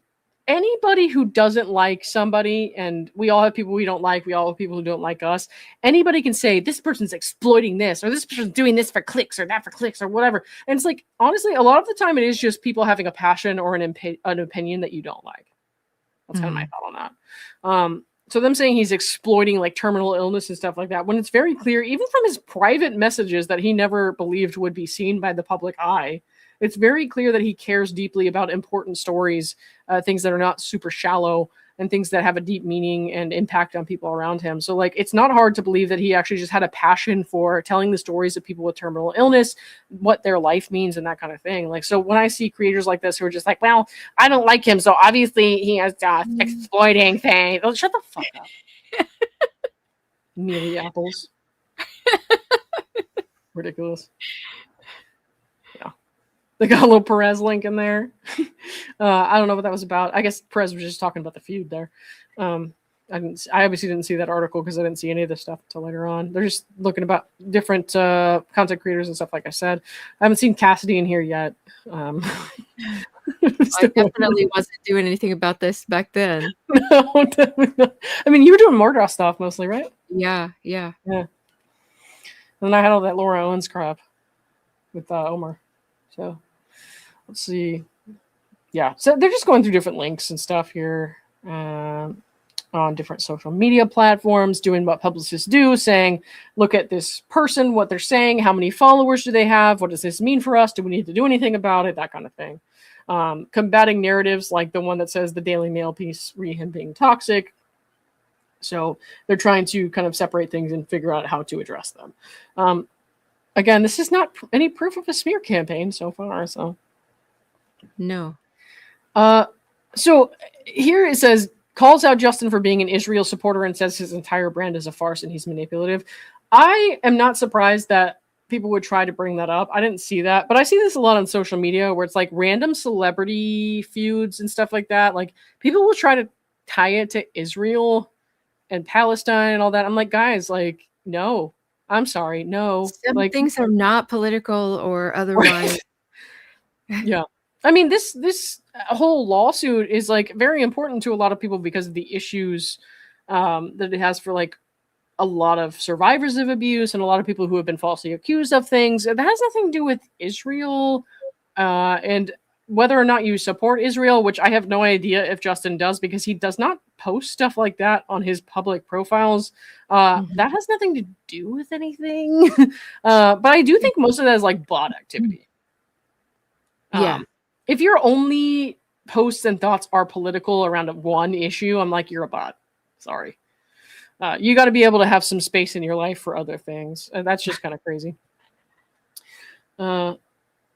anybody who doesn't like somebody, and we all have people we don't like, we all have people who don't like us. Anybody can say this person's exploiting this, or this person's doing this for clicks, or that for clicks, or whatever. And it's like, honestly, a lot of the time it is just people having a passion or an opinion that you don't like. That's kind of my thought on that. So them saying he's exploiting like terminal illness and stuff like that, when it's very clear, even from his private messages that he never believed would be seen by the public eye, it's very clear that he cares deeply about important stories, things that are not super shallow, and things that have a deep meaning and impact on people around him. So like, it's not hard to believe that he actually just had a passion for telling the stories of people with terminal illness, what their life means, and that kind of thing. Like, so when I see creators like this who are just like, well, I don't like him, so obviously he has exploiting things. Oh, shut the fuck up. Mealy apples. Ridiculous. Yeah. They got a little Perez link in there. I don't know what that was about. I guess Perez was just talking about the feud there. I obviously didn't see that article because I didn't see any of this stuff until later on. They're just looking about different content creators and stuff, like I said. I haven't seen Cassidy in here yet. I definitely wasn't doing anything about this back then. No, definitely not. I mean, you were doing Mordor stuff mostly, right? Yeah. And then I had all that Laura Owens crap with Omar. So let's see. Yeah, so they're just going through different links and stuff here on different social media platforms, doing what publicists do, saying, look at this person, what they're saying, how many followers do they have, what does this mean for us, do we need to do anything about it, that kind of thing. Combating narratives like the one that says the Daily Mail piece, re him being toxic. So they're trying to kind of separate things and figure out how to address them. Again, this is not any proof of a smear campaign so far. So no. So here it says, calls out Justin for being an Israel supporter and says his entire brand is a farce and he's manipulative. I am not surprised that people would try to bring that up. I didn't see that, but I see this a lot on social media where it's like random celebrity feuds and stuff like that. Like people will try to tie it to Israel and Palestine and all that. I'm like, guys, like, no, I'm sorry. No, some like things are not political or otherwise. Yeah. I mean, this whole lawsuit is like very important to a lot of people because of the issues that it has for like a lot of survivors of abuse and a lot of people who have been falsely accused of things. That has nothing to do with Israel and whether or not you support Israel, which I have no idea if Justin does because he does not post stuff like that on his public profiles. That has nothing to do with anything. But I do think most of that is like bot activity. Yeah. If your only posts and thoughts are political around one issue, I'm like, you're a bot. Sorry. You got to be able to have some space in your life for other things. And that's just kind of crazy.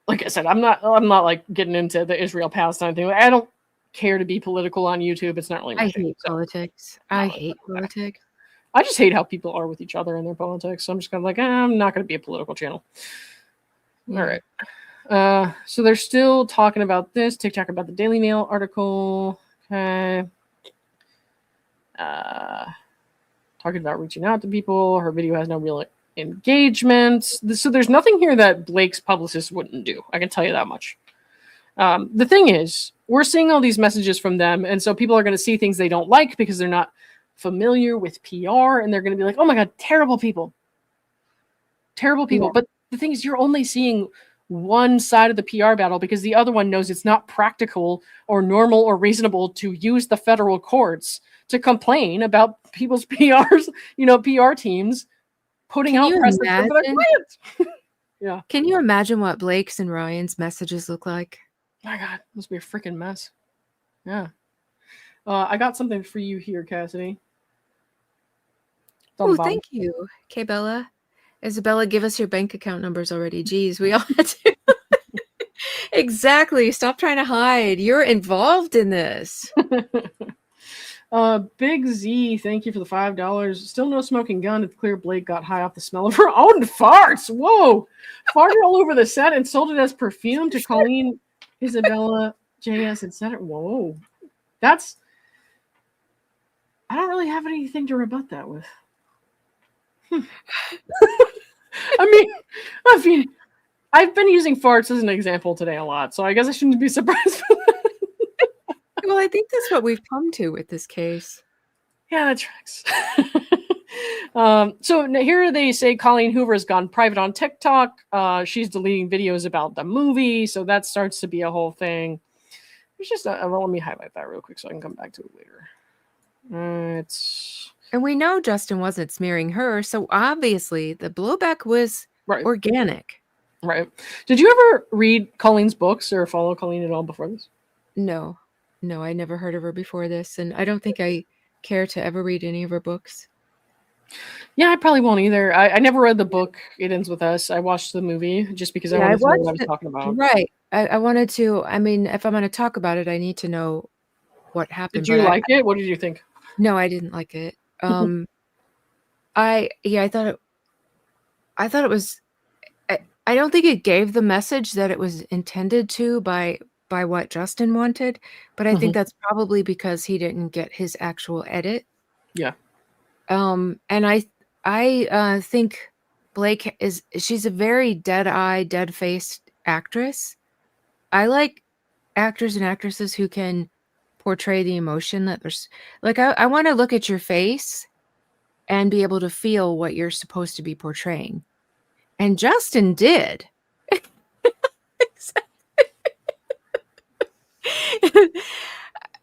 Like I said, I'm not like getting into the Israel Palestine thing. I don't care to be political on YouTube. It's not really my thing. Hate politics. I hate politics. I just hate how people are with each other in their politics. So I'm just kind of like, I'm not going to be a political channel. All right. So they're still talking about this. TikTok about the Daily Mail article. Okay. Talking about reaching out to people. Her video has no real engagement. So there's nothing here that Blake's publicist wouldn't do. I can tell you that much. The thing is, we're seeing all these messages from them, and so people are going to see things they don't like because they're not familiar with PR, and they're going to be like, oh my God, terrible people. Terrible people. Yeah. But the thing is, you're only seeing one side of the PR battle because the other one knows it's not practical or normal or reasonable to use the federal courts to complain about people's PRs, PR teams putting out press for their clients. Yeah. Can you imagine what Blake's and Ryan's messages look like? My God, must be a freaking mess. Yeah. I got something for you here, Cassidy. Oh, thank you. Okay, Bella. Isabella, give us your bank account numbers already. Jeez, we all had to. Exactly. Stop trying to hide. You're involved in this. Big Z, thank you for the $5. Still no smoking gun. It's clear Blake got high off the smell of her own farts. Whoa. Farted all over the set and sold it as perfume to Colleen, Isabella, JS, etc. Whoa. I don't really have anything to rebut that with. I mean, I've been using farts as an example today a lot, so I guess I shouldn't be surprised for that. Well, I think that's what we've come to with this case. Yeah, that tracks. So here they say Colleen Hoover has gone private on TikTok. She's deleting videos about the movie, so that starts to be a whole thing. It's just let me highlight that real quick so I can come back to it later. And we know Justin wasn't smearing her, so obviously the blowback was organic. Right. Did you ever read Colleen's books or follow Colleen at all before this? No, I never heard of her before this, and I don't think I care to ever read any of her books. Yeah, I probably won't either. I never read the book It Ends With Us. I watched the movie just because I wanted to know what I was talking about. Right. I wanted to, I mean, if I'm going to talk about it, I need to know what happened. Did you like it? What did you think? No, I didn't like it. I thought it was, I don't think it gave the message that it was intended to by what Justin wanted, but I think that's probably because he didn't get his actual edit. Yeah. And I think Blake she's a very dead-eyed, dead-faced actress. I like actors and actresses who can portray the emotion that there's like, I want to look at your face and be able to feel what you're supposed to be portraying. And Justin did.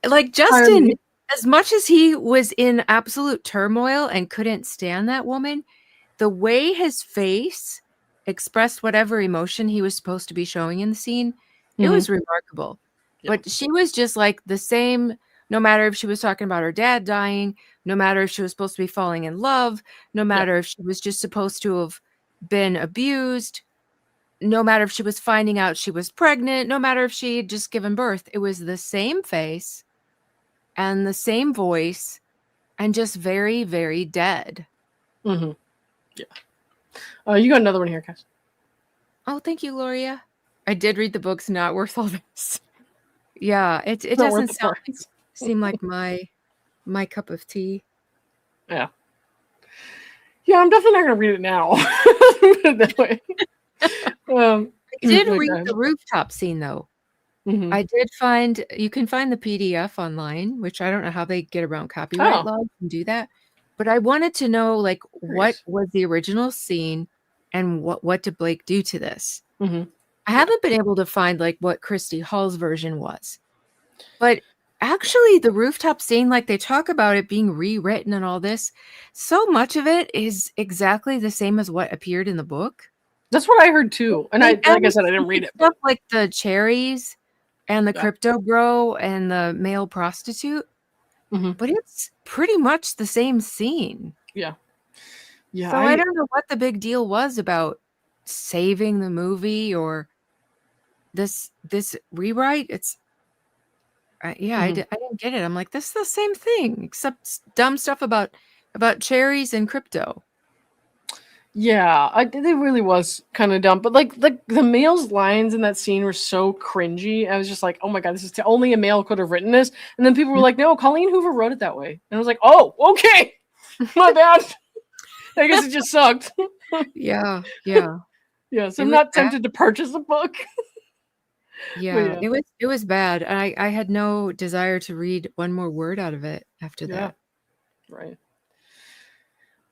Like Justin, as much as he was in absolute turmoil and couldn't stand that woman, the way his face expressed whatever emotion he was supposed to be showing in the scene, it was remarkable. Yeah. But she was just like the same, no matter if she was talking about her dad dying, no matter if she was supposed to be falling in love, no matter if she was just supposed to have been abused, no matter if she was finding out she was pregnant, no matter if she had just given birth, it was the same face and the same voice and just very, very dead. Yeah. You got another one here, Cass. Oh, thank you, Gloria. I did read the books, not worth all this. Yeah, it doesn't seem like my cup of tea. Yeah. Yeah, I'm definitely not going to read it now. Put it that way. I did read the rooftop scene, though. Hmm. I did find you can find the PDF online, which I don't know how they get around copyright Oh, laws and do that. But I wanted to know like what curious. was the original scene and what did Blake do to this? Hmm. I Yeah. haven't been able to find like what Christy Hall's version was. But actually the rooftop scene, like they talk about it being rewritten and all this, so much of it is exactly the same as what appeared in the book. That's what I heard too. And They like I added said, I didn't read stupid it, but stuff like the cherries and the yeah. crypto bro and the male prostitute, Hmm. but it's pretty much the same scene. Yeah. Yeah. So I don't know what the big deal was about saving the movie or this rewrite. It's yeah, Mhm. I didn't get it. I'm like, this is the same thing except dumb stuff about cherries and crypto. Yeah, it really was kind of dumb. But like the male's lines in that scene were so cringy. I was just like, oh my god, this is only a male could have written this. And then people were like, no, Colleen Hoover wrote it that way. And I was like, oh, okay, my bad. I guess it just sucked. Yeah, yeah. Yeah, so It I'm was not bad. tempted to purchase the book. But Yeah, yeah, it was bad. I had no desire to read one more word out of it after yeah, that. right.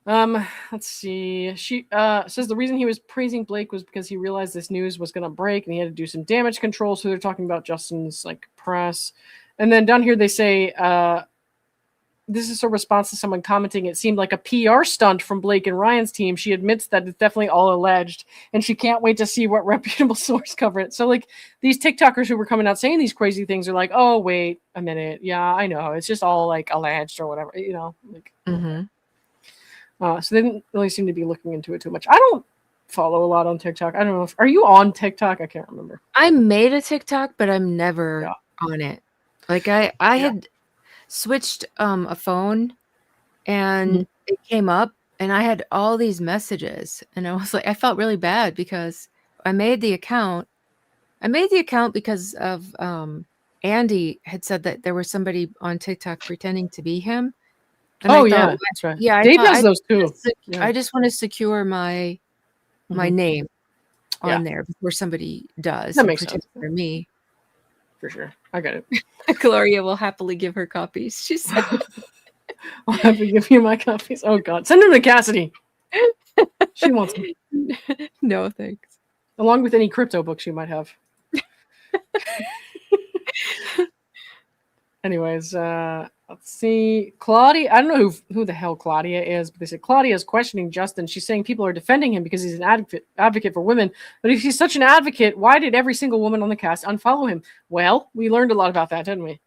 Let's see. She says the reason he was praising Blake was because he realized this news was gonna break and he had to do some damage control. So they're talking about Justin's like press. And then down here they say, this is a response to someone commenting it seemed like a PR stunt from Blake and Ryan's team. She admits that it's definitely all alleged, and she can't wait to see what reputable source cover it. So like these TikTokers who were coming out saying these crazy things are like, oh wait a minute, yeah, I know, it's just all like alleged or whatever, you know, like okay. Mhm. So they didn't really seem to be looking into it too much. I don't follow a lot on TikTok. I don't know if are you on TikTok? I can't remember. I made a TikTok, but I'm Yeah, never on it. Like I yeah. had switched a phone Mhm. and it came up and I had all these messages and I was like I felt really bad because I made the account. I made the account because of Andy had said that there was somebody on TikTok pretending to be him. And I Oh thought, yeah, well, that's right. yeah, I Dave thought has those too. Yeah. I just want to secure my Hmm. name Yeah, on there before somebody does that and makes pretends sense they're me. for sure. I get it. Gloria will happily give her copies. She said, I'll have to give you my copies. Oh God, send them to Cassidy. She wants them, "No, thanks." along with any crypto books you might have. Anyways, let's see. Claudia, I don't know who the hell Claudia is, but they said Claudia is questioning Justin. She's saying people are defending him because he's an advocate for women. But if he's such an advocate, why did every single woman on the cast unfollow him? Well, we learned a lot about that, didn't we?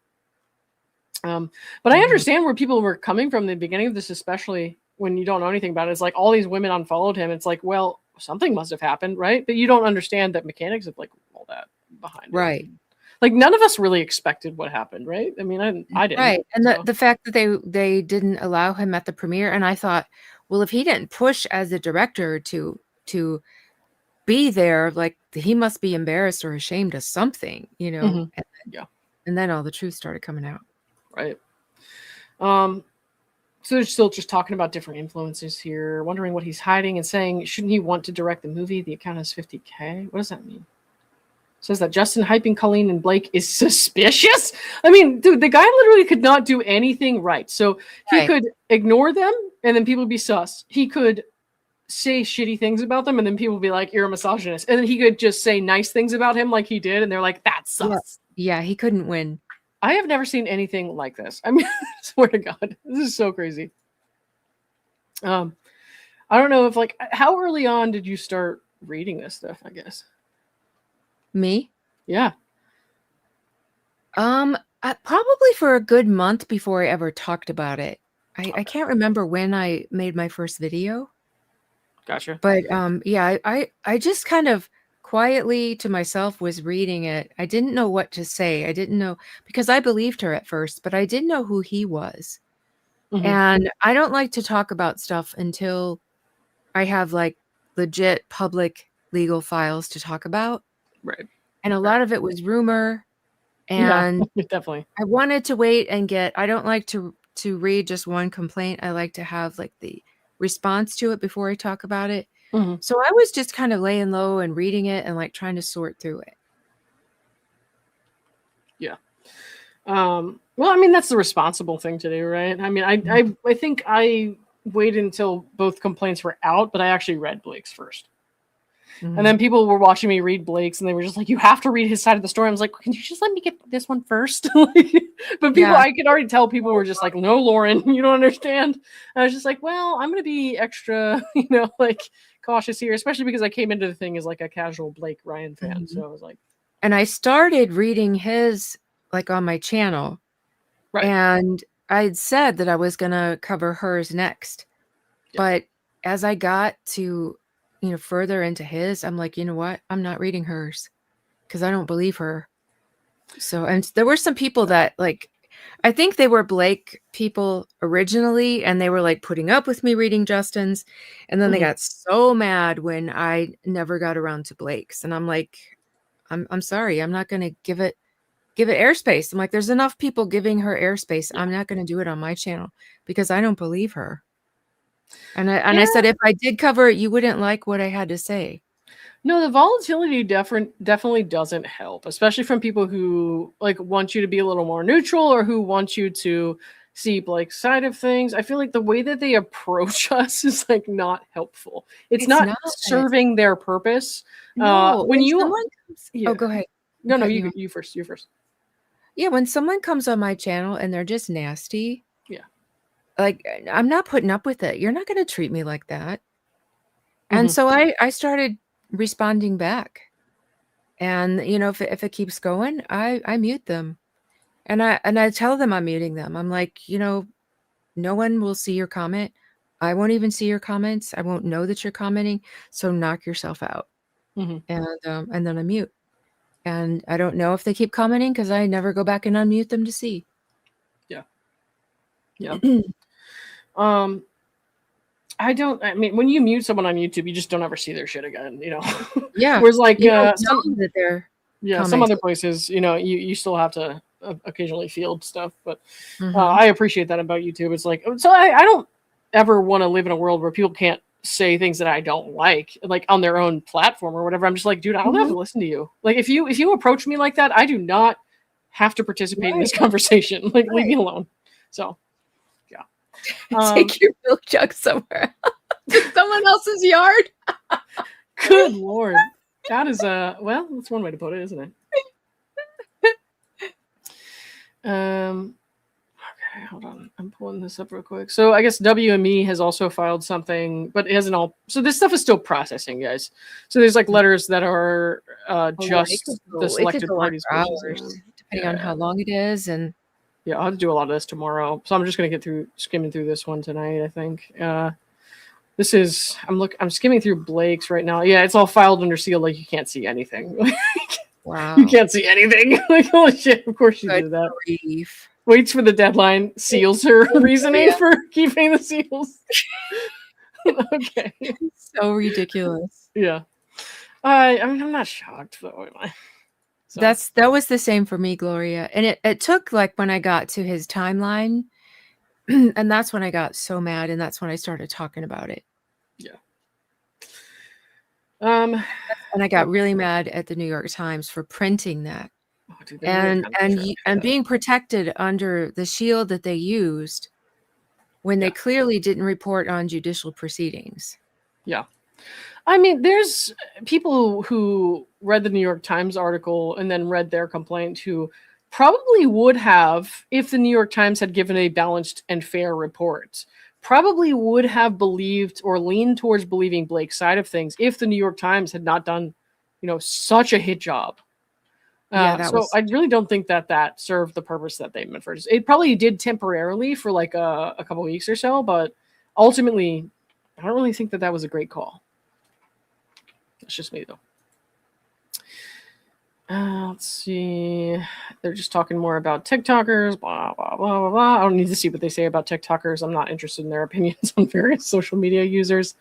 But I Mhm. understand where people were coming from in the beginning of this, especially when you don't know anything about it. It's like all these women unfollowed him. It's like, well, something must have happened, right? But you don't understand that mechanics of like all that behind it. Right. Like none of us really expected what happened, right? I mean, I didn't. Right. And So the fact that they didn't allow him at the premiere and I thought, well, if he didn't push as a director to be there, like he must be embarrassed or ashamed of something, you know. mhm. Yeah, And then all the truth started coming out. right. Um, so they're still just talking about different influences here, wondering what he's hiding and saying, shouldn't he want to direct the movie? The account has 50K. What does that mean? Says that Justin hyping Colleen and Blake is suspicious. I mean, dude, the guy literally could not do anything right. So he Right. could ignore them and then people would be sus. He could say shitty things about them and then people would be like, you're a misogynist. And then he could just say nice things about him like he did. And they're like, that's Yeah. sus. Yeah, he couldn't win. I have never seen anything like this. I mean, I swear to God, this is so crazy. Um, I don't know if like how early on did you start reading this stuff, I guess? Me? Yeah. Probably for a good month before I ever talked about it. I Okay. can't remember when I made my first video, Gotcha. but yeah, I just kind of quietly to myself was reading it. I didn't know what to say. I didn't know because I believed her at first, but I didn't know who he was. Hmm. And I don't like to talk about stuff until I have like legit public legal files to talk about. Right. And a Right. lot of it was rumor Yeah, and definitely. I wanted to wait and get I don't like to read just one complaint. I like to have like the response to it before I talk about it. Hmm. So I was just kind of laying low and reading it and like trying to sort through it. Yeah. Well, I mean, that's the responsible thing to do, right? I mean, I think I waited until both complaints were out, but I actually read Blake's first. And then people were watching me read Blake's, and they were just like, "You have to read his side of the story." I was like, "Can you just let me get this one first?" But people, Yeah. I could already tell people were just like, "No, Lauren, you don't understand." And I was just like, "Well, I'm gonna be extra, like cautious here, especially because I came into the thing as like a casual Blake Ryan fan." So I was like, And I started reading his like on my channel, "Right, and I'd said that I was gonna cover hers next. yeah, But as I got to, further into his, I'm like, you know what? I'm not reading hers because I don't believe her. So, and there were some people that like, I think they were Blake people originally, and they were like putting up with me reading Justin's, and then they mhm, got so mad when I never got around to Blake's, and I'm like, I'm sorry, I'm not going to give it airspace. I'm like, there's enough people giving her airspace. yeah, I'm not going to do it on my channel because I don't believe her. And I yeah." said, if I did cover it, you wouldn't like what I had to say. No, the volatility definitely doesn't help, especially from people who like want you to be a little more neutral or who want you to see Blake's side of things. I feel like the way that they approach us is like not helpful. It's It's not not. serving their purpose. No, When when you someone comes, oh, yeah. go ahead. I'm No, cutting you you off. you first. You first. Yeah, when someone comes on my channel and they're just nasty, Yeah. like I'm not putting up with it. You're not going to treat me like that. And Hmm. so I started responding back. And if it keeps going, I mute them. And I tell them I'm muting them. I'm like, no one will see your comment. I won't even see your comments. I won't know that you're commenting. So knock yourself out. Hmm. And then I mute. And I don't know if they keep commenting because I never go back and unmute them to see. Yeah. Yeah. Um, I mean, when you mute someone on YouTube, you just don't ever see their shit again, Yeah, Whereas like you don't some know that they're yeah, some other commenting. places, you still have to occasionally field stuff, but Mhm. I appreciate that about YouTube. It's like, so I don't ever want to live in a world where people can't say things that I don't like on their own platform or whatever. I'm just like, dude, I don't have to Mhm. listen to you. Like, if you approach me like that, I do not have to participate in this Right, conversation. Like, leave me right. alone. So, yeah. Um, Take your milk jug somewhere. Someone else's yard. Good lord, that is well, that's one way to put it, isn't it? Um, Okay, hold on. I'm pulling this up real quick. So I guess WME has also filed something, but it hasn't all. So this stuff is still processing, guys. So there's like letters that are Oh, yeah, it could just the go it could selected go on parties' for versions of hours, them. depending on Yeah, how long it is, and yeah. I'll have to do a lot of this tomorrow. So I'm just gonna get through skimming through this one tonight. I think. This is. I'm skimming through Blake's right now. Yeah, it's all filed under seal. Like you can't see anything. You wow. can't see anything. Like holy shit! Of course you Good did that. grief. Waits for the deadline. Thank Seals her you, reasoning Gloria. for keeping the seals. Okay. So ridiculous. Yeah. I mean, I'm not shocked though, am I? So That was the same for me, Gloria, and it took, like, when I got to his timeline, and that's when I got so mad, and that's when I started talking about it. yeah. Um. And I got really mad at the New York Times for printing that. Oh, dude, they're really And kind of and trash y at and that. being protected under the shield that they used when they Yeah. clearly didn't report on judicial proceedings. Yeah. I mean, there's people who read the New York Times article and then read their complaint who probably would have, if the New York Times had given a balanced and fair report, probably would have believed or leaned towards believing Blake's side of things if the New York Times had not done, such a hit job. Yeah, that So was I really don't think that served the purpose that they meant for it. It probably did temporarily for like a couple weeks or so, but ultimately, I don't really think that was a great call. That's just me though. Let's see. They're just talking more about TikTokers, blah, blah, blah, blah, blah. I don't need to see what they say about TikTokers. I'm not interested in their opinions on various social media users.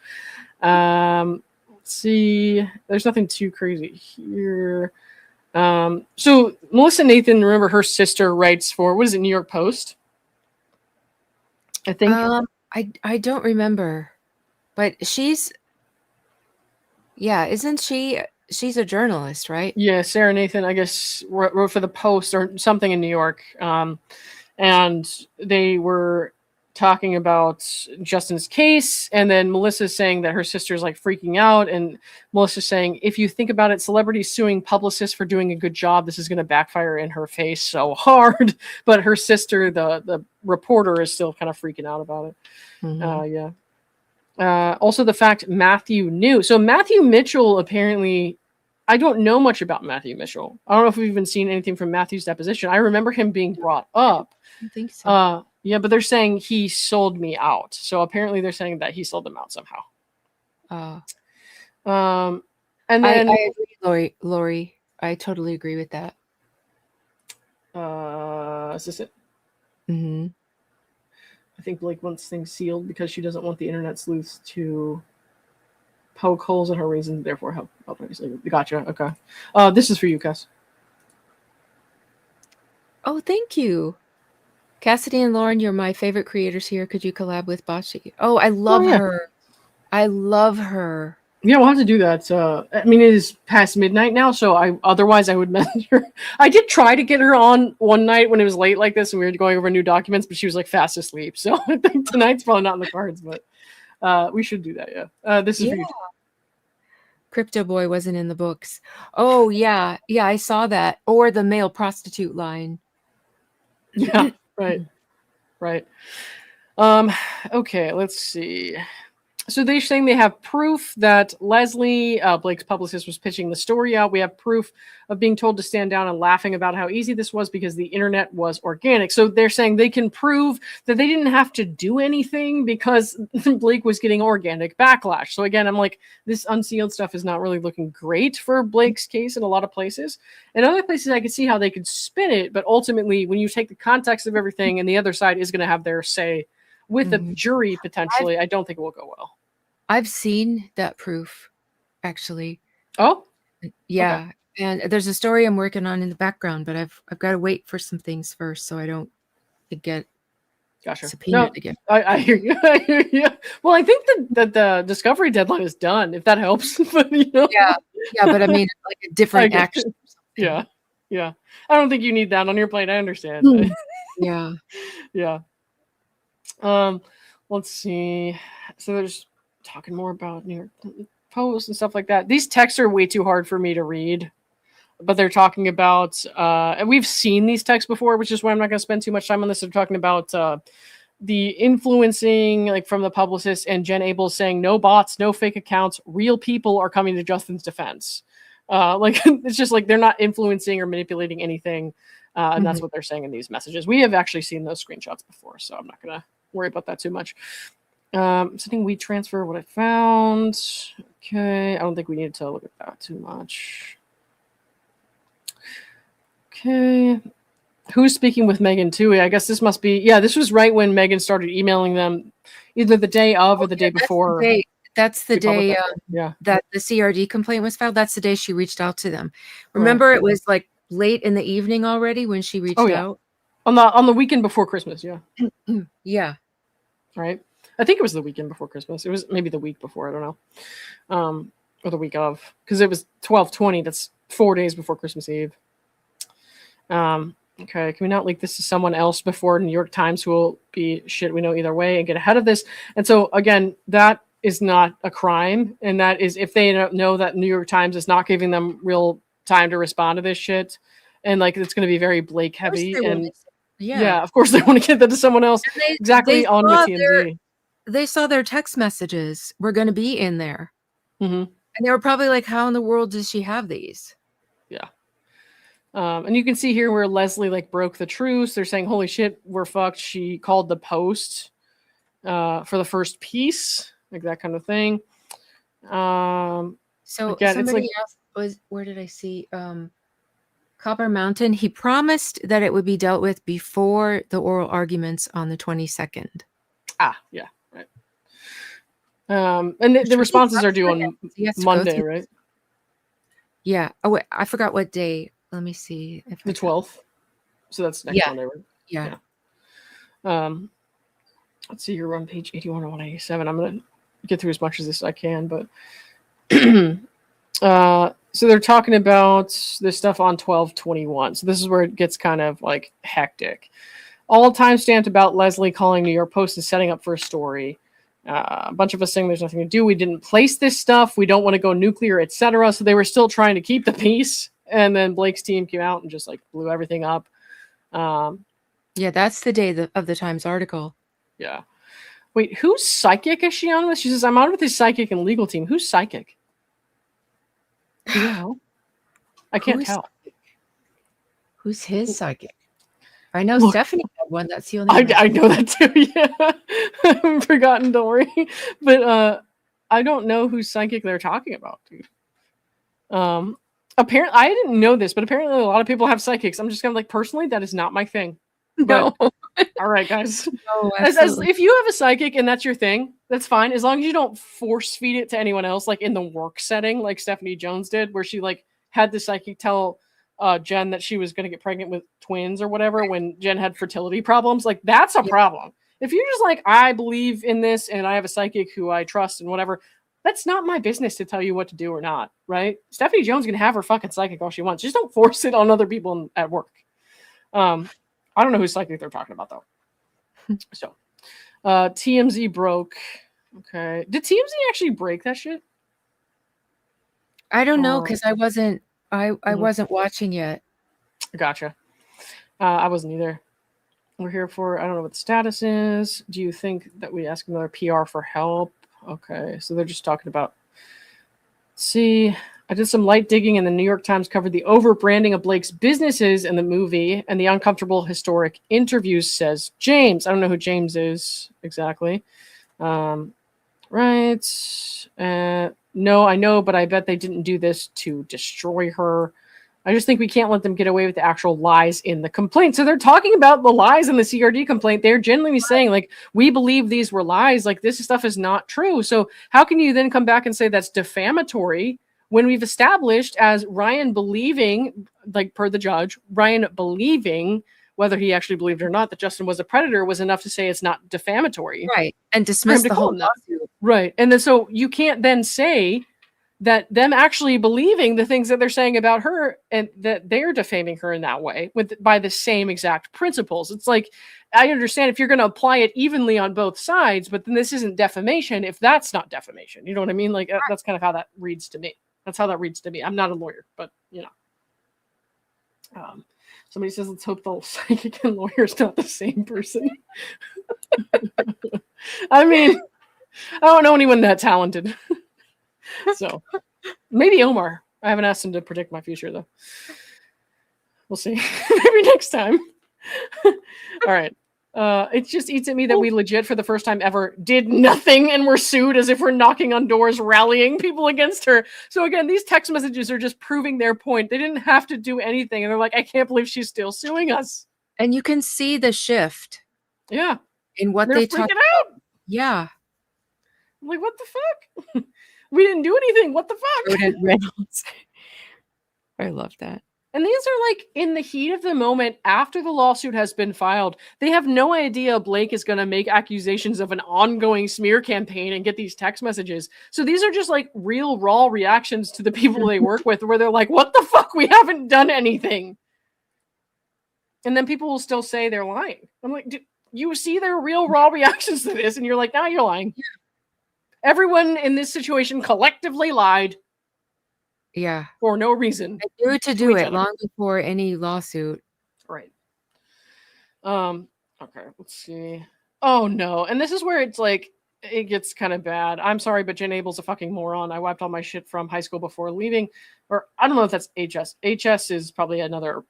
Let's see. There's nothing too crazy here. So Melissa Nathan, remember her sister writes for, what is it, New York Post? I think. I don't remember, but she's yeah, isn't she she's a journalist, right? Yeah, Sarah Nathan, I guess, wrote for the Post or something in New York, and they were talking about Justin's case, and then Melissa's saying that her sister's like freaking out, and Melissa's saying, if you think about it, celebrities suing publicists for doing a good job, this is going to backfire in her face so hard. But her sister, the reporter, is still kind of freaking out about it. Mhm. Yeah. Also, the fact Matthew knew. So Matthew Mitchell apparently, I don't know much about Matthew Mitchell. I don't know if we've even seen anything from Matthew's deposition. I remember him being brought up. I don't think so. Yeah, but they're saying he sold me out. So apparently they're saying that he sold them out somehow. Uh, And then I agree, Lori. I totally agree with that. is this it? Mm-hmm. I think Blake wants things sealed because she doesn't want the internet sleuths to poke holes in her reason, therefore help. Gotcha. Okay. This is for you, Cass. Oh, thank you. Cassidy and Lauren, you're my favorite creators here. Could you collab with Bachi? Oh, I love her. I love her. Yeah, we'll have to do that. I mean, it is past midnight now, so otherwise I would message her. I did try to get her on one night when it was late like this, and we were going over new documents, but she was like fast asleep. So I think tonight's probably not in the cards, but we should do that. Yeah. This is for you. Crypto Boy wasn't in the books. Oh yeah, I saw that. Or the male prostitute line. Yeah. Right. Okay. Let's see. So they're saying they have proof that Leslie, Blake's publicist, was pitching the story out. We have proof of being told to stand down and laughing about how easy this was because the internet was organic. So they're saying they can prove that they didn't have to do anything because Blake was getting organic backlash. So again, I'm like, this unsealed stuff is not really looking great for Blake's case in a lot of places. In other places, I could see how they could spin it. But ultimately, when you take the context of everything and the other side is going to have their say with a jury, potentially, I don't think it will go well. I've seen that proof, actually. Oh, yeah. Okay. And there's a story I'm working on in the background, but I've got to wait for some things first, so I don't get subpoenaed again. I hear you. I hear you. Well, I think that the discovery deadline is done. If that helps, but yeah, but I mean, like a different action. Yeah. I don't think you need that on your plate. I understand. Yeah. Let's see. So there's talking more about New York Post and stuff like that. These texts are way too hard for me to read, but they're talking about, and we've seen these texts before, which is why I'm not going to spend too much time on this. They're talking about the influencing, like from the publicist, and Jen Abel saying no bots, no fake accounts, real people are coming to Justin's defense. Like it's just like they're not influencing or manipulating anything, and that's what they're saying in these messages. We have actually seen those screenshots before, so I'm not going to worry about that too much. Setting we transfer what I found. Okay, I don't think we need to look at that too much. Okay, who's speaking with Megan Toohey? I guess this must be, this was right when Megan started emailing them, either the day of or the day before. That's the day that the CRD complaint was filed. That's the day she reached out to them. Remember, it was like late in the evening already when she reached out. On the weekend before Christmas, yeah. Right. I think it was the weekend before Christmas. It was maybe the week before. I don't know, or the week of, because it was 12/20. That's 4 days before Christmas Eve. Okay, can we not leak this to someone else before New York Times, who will be shit we know either way, and get ahead of this? And so again, that is not a crime, and that is if they know that New York Times is not giving them real time to respond to this shit, and like it's going to be very Blake heavy, and of course they want to get that to someone else. Exactly on with TMZ. They saw their text messages were going to be in there, and they were probably like, "How in the world does she have these?" Yeah. And you can see here where Leslie like broke the truce. They're saying, "Holy shit, we're fucked." She called the Post for the first piece, like that kind of thing. So again, somebody else was, where did I see Copper Mountain? He promised that it would be dealt with before the oral arguments on the 22nd. Yeah, right. And the responses are due on Monday, right? Yeah. Oh wait, I forgot what day. Let me see. The 12th. So that's next Monday, right? Yeah. Let's see, you're on page 81 or 187. I'm going to get through as much as this I can, but So they're talking about this stuff on 12/21. So this is where it gets kind of like hectic. All time stamped about Leslie calling New York Post and setting up for a story. A bunch of us saying there's nothing to do. We didn't place this stuff. We don't want to go nuclear, etc. So they were still trying to keep the peace. And then Blake's team came out and just like blew everything up. Yeah, that's the day of the Times article. Yeah. Wait, whose psychic is she on with? She says, I'm on with his psychic and legal team. Who's psychic? Do you know? I can't tell. Who's his psychic? I know Stephanie had one. That's the only one. I know that too, yeah. I haven't forgotten, don't worry. But I don't know whose psychic they're talking about, dude. Apparently, I didn't know this, but apparently a lot of people have psychics. I'm just kind of like, personally, that is not my thing. No. All right, guys. No, if you have a psychic and that's your thing, that's fine. As long as you don't force feed it to anyone else, like in the work setting, like Stephanie Jones did, where she like had the psychic tell Jen that she was going to get pregnant with twins or whatever when Jen had fertility problems. Like that's a problem. If you're just like, I believe in this and I have a psychic who I trust and whatever, that's not my business to tell you what to do or not, right? Stephanie Jones can have her fucking psychic all she wants. Just don't force it on other people at work. I don't know whose psychic they're talking about though. So, TMZ broke. Okay, did TMZ actually break that shit? I don't know because I wasn't. I wasn't watching yet. Gotcha. I wasn't either. We're here for. I don't know what the status is. Do you think that we ask another PR for help? Okay, so they're just talking about. See, I did some light digging, and the New York Times covered the over-branding of Blake's businesses in the movie and the uncomfortable historic interviews, says James. I don't know who James is exactly. Right. No, I know, but I bet they didn't do this to destroy her. I just think we can't let them get away with the actual lies in the complaint. So they're talking about the lies in the CRD complaint. They're genuinely saying, like, we believe these were lies. Like, this stuff is not true. So how can you then come back and say that's defamatory when we've established as Ryan believing, like per the judge, Ryan believing, whether he actually believed or not, that Justin was a predator was enough to say it's not defamatory. Right. And dismiss the whole lawsuit. Right. And then so you can't then say that them actually believing the things that they're saying about her and that they're defaming her in that way by the same exact principles. It's like, I understand if you're going to apply it evenly on both sides, but then this isn't defamation if that's not defamation. You know what I mean? Like, that's kind of how that reads to me. That's how that reads to me. I'm not a lawyer, but you know. Somebody says, let's hope the psychic and lawyer is not the same person. I mean, I don't know anyone that talented. So maybe Omar. I haven't asked him to predict my future though. We'll see. Maybe next time. All right. It just eats at me that we legit for the first time ever did nothing and were sued as if we're knocking on doors, rallying people against her. So again, these text messages are just proving their point. They didn't have to do anything. And they're like, I can't believe she's still suing us. And you can see the shift. Yeah. In what they talk about. Yeah. I'm like, what the fuck? We didn't do anything. What the fuck? Reynolds. I love that. And these are like in the heat of the moment after the lawsuit has been filed. They have no idea Blake is going to make accusations of an ongoing smear campaign and get these text messages. So these are just like real raw reactions to the people they work with where they're like, what the fuck? We haven't done anything. And then people will still say they're lying. I'm like, you see their real raw reactions to this and you're like, nah, you're lying. Yeah. Everyone in this situation collectively lied. Yeah. For no reason. I knew to do it long before any lawsuit. Right. Okay, let's see. Oh no. And this is where it's like it gets kind of bad. I'm sorry, but Jen Abel's a fucking moron. I wiped all my shit from high school before leaving. Or I don't know if that's HS. HS is probably another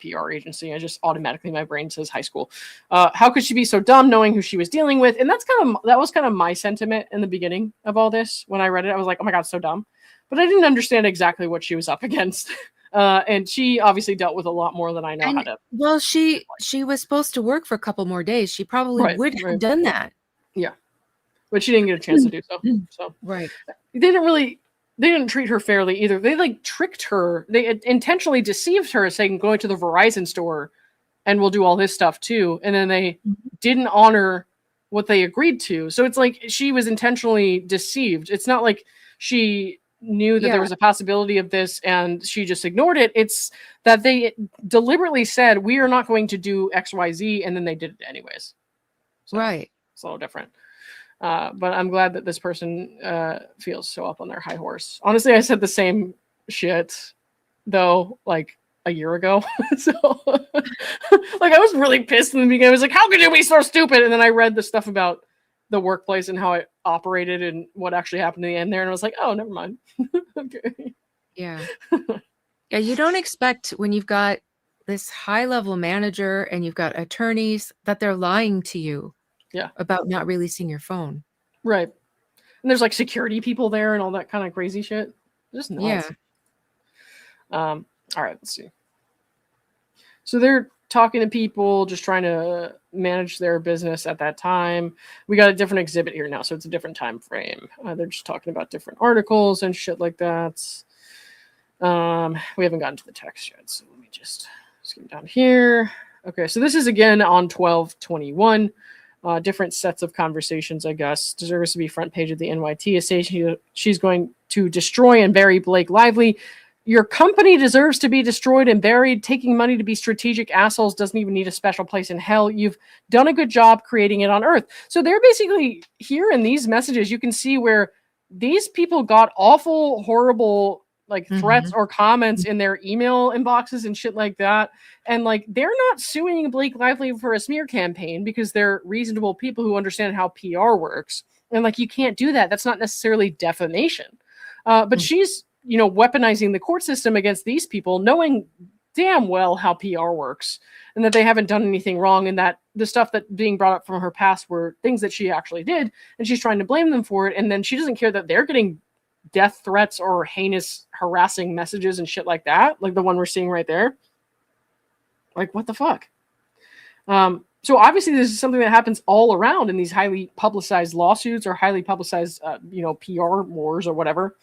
PR agency. I just automatically my brain says high school. How could she be so dumb knowing who she was dealing with? And that was kind of my sentiment in the beginning of all this. When I read it, I was like, oh my God, so dumb. But I didn't understand exactly what she was up against. And she obviously dealt with a lot more than I know how to. Well, she was supposed to work for a couple more days. She probably would have done that. Yeah. But she didn't get a chance to do so. So right. They didn't treat her fairly either. They like tricked her. They intentionally deceived her, saying going to the Verizon store and we'll do all this stuff too. And then they didn't honor what they agreed to. So it's like she was intentionally deceived. It's not like she knew that there Yeah, was a possibility of this and she just ignored it. It's that they deliberately said, we are not going to do XYZ, and then they did it anyways. So right. it's a little different. But I'm glad that this person feels so up on their high horse. Honestly, I said the same shit though, like a year ago. So like I was really pissed in the beginning. I was like, how could you be so stupid? And then I read the stuff about the workplace and how it operated and what actually happened in the end there. And I was like, oh, never mind. Okay. Yeah. Yeah, you don't expect when you've got this high level manager and you've got attorneys that they're lying to you Yeah. about not releasing your phone. Right. And there's like security people there and all that kind of crazy shit. Just Yeah. nuts. All right, let's see. So they're talking to people, just trying to manage their business at that time. We got a different exhibit here now, so it's a different time frame. They're just talking about different articles and shit like that. We haven't gotten to the text yet, so let me just skim down here. Okay, so this is again on 12/21. Different sets of conversations, I guess. Deserves to be front page of the NYT. Say she's going to destroy and bury Blake Lively. Your company deserves to be destroyed and buried. Taking money to be strategic assholes doesn't even need a special place in hell. You've done a good job creating it on Earth. So they're basically here in these messages. You can see where these people got awful, horrible like threats or comments in their email inboxes and shit like that. And like they're not suing Blake Lively for a smear campaign because they're reasonable people who understand how PR works. And like you can't do that. That's not necessarily defamation. But she's weaponizing the court system against these people, knowing damn well how PR works and that they haven't done anything wrong, and that the stuff that being brought up from her past were things that she actually did, and she's trying to blame them for it. And then she doesn't care that they're getting death threats or heinous harassing messages and shit like that, like the one we're seeing right there. Like, what the fuck? So obviously this is something that happens all around in these highly publicized lawsuits or highly publicized PR wars or whatever.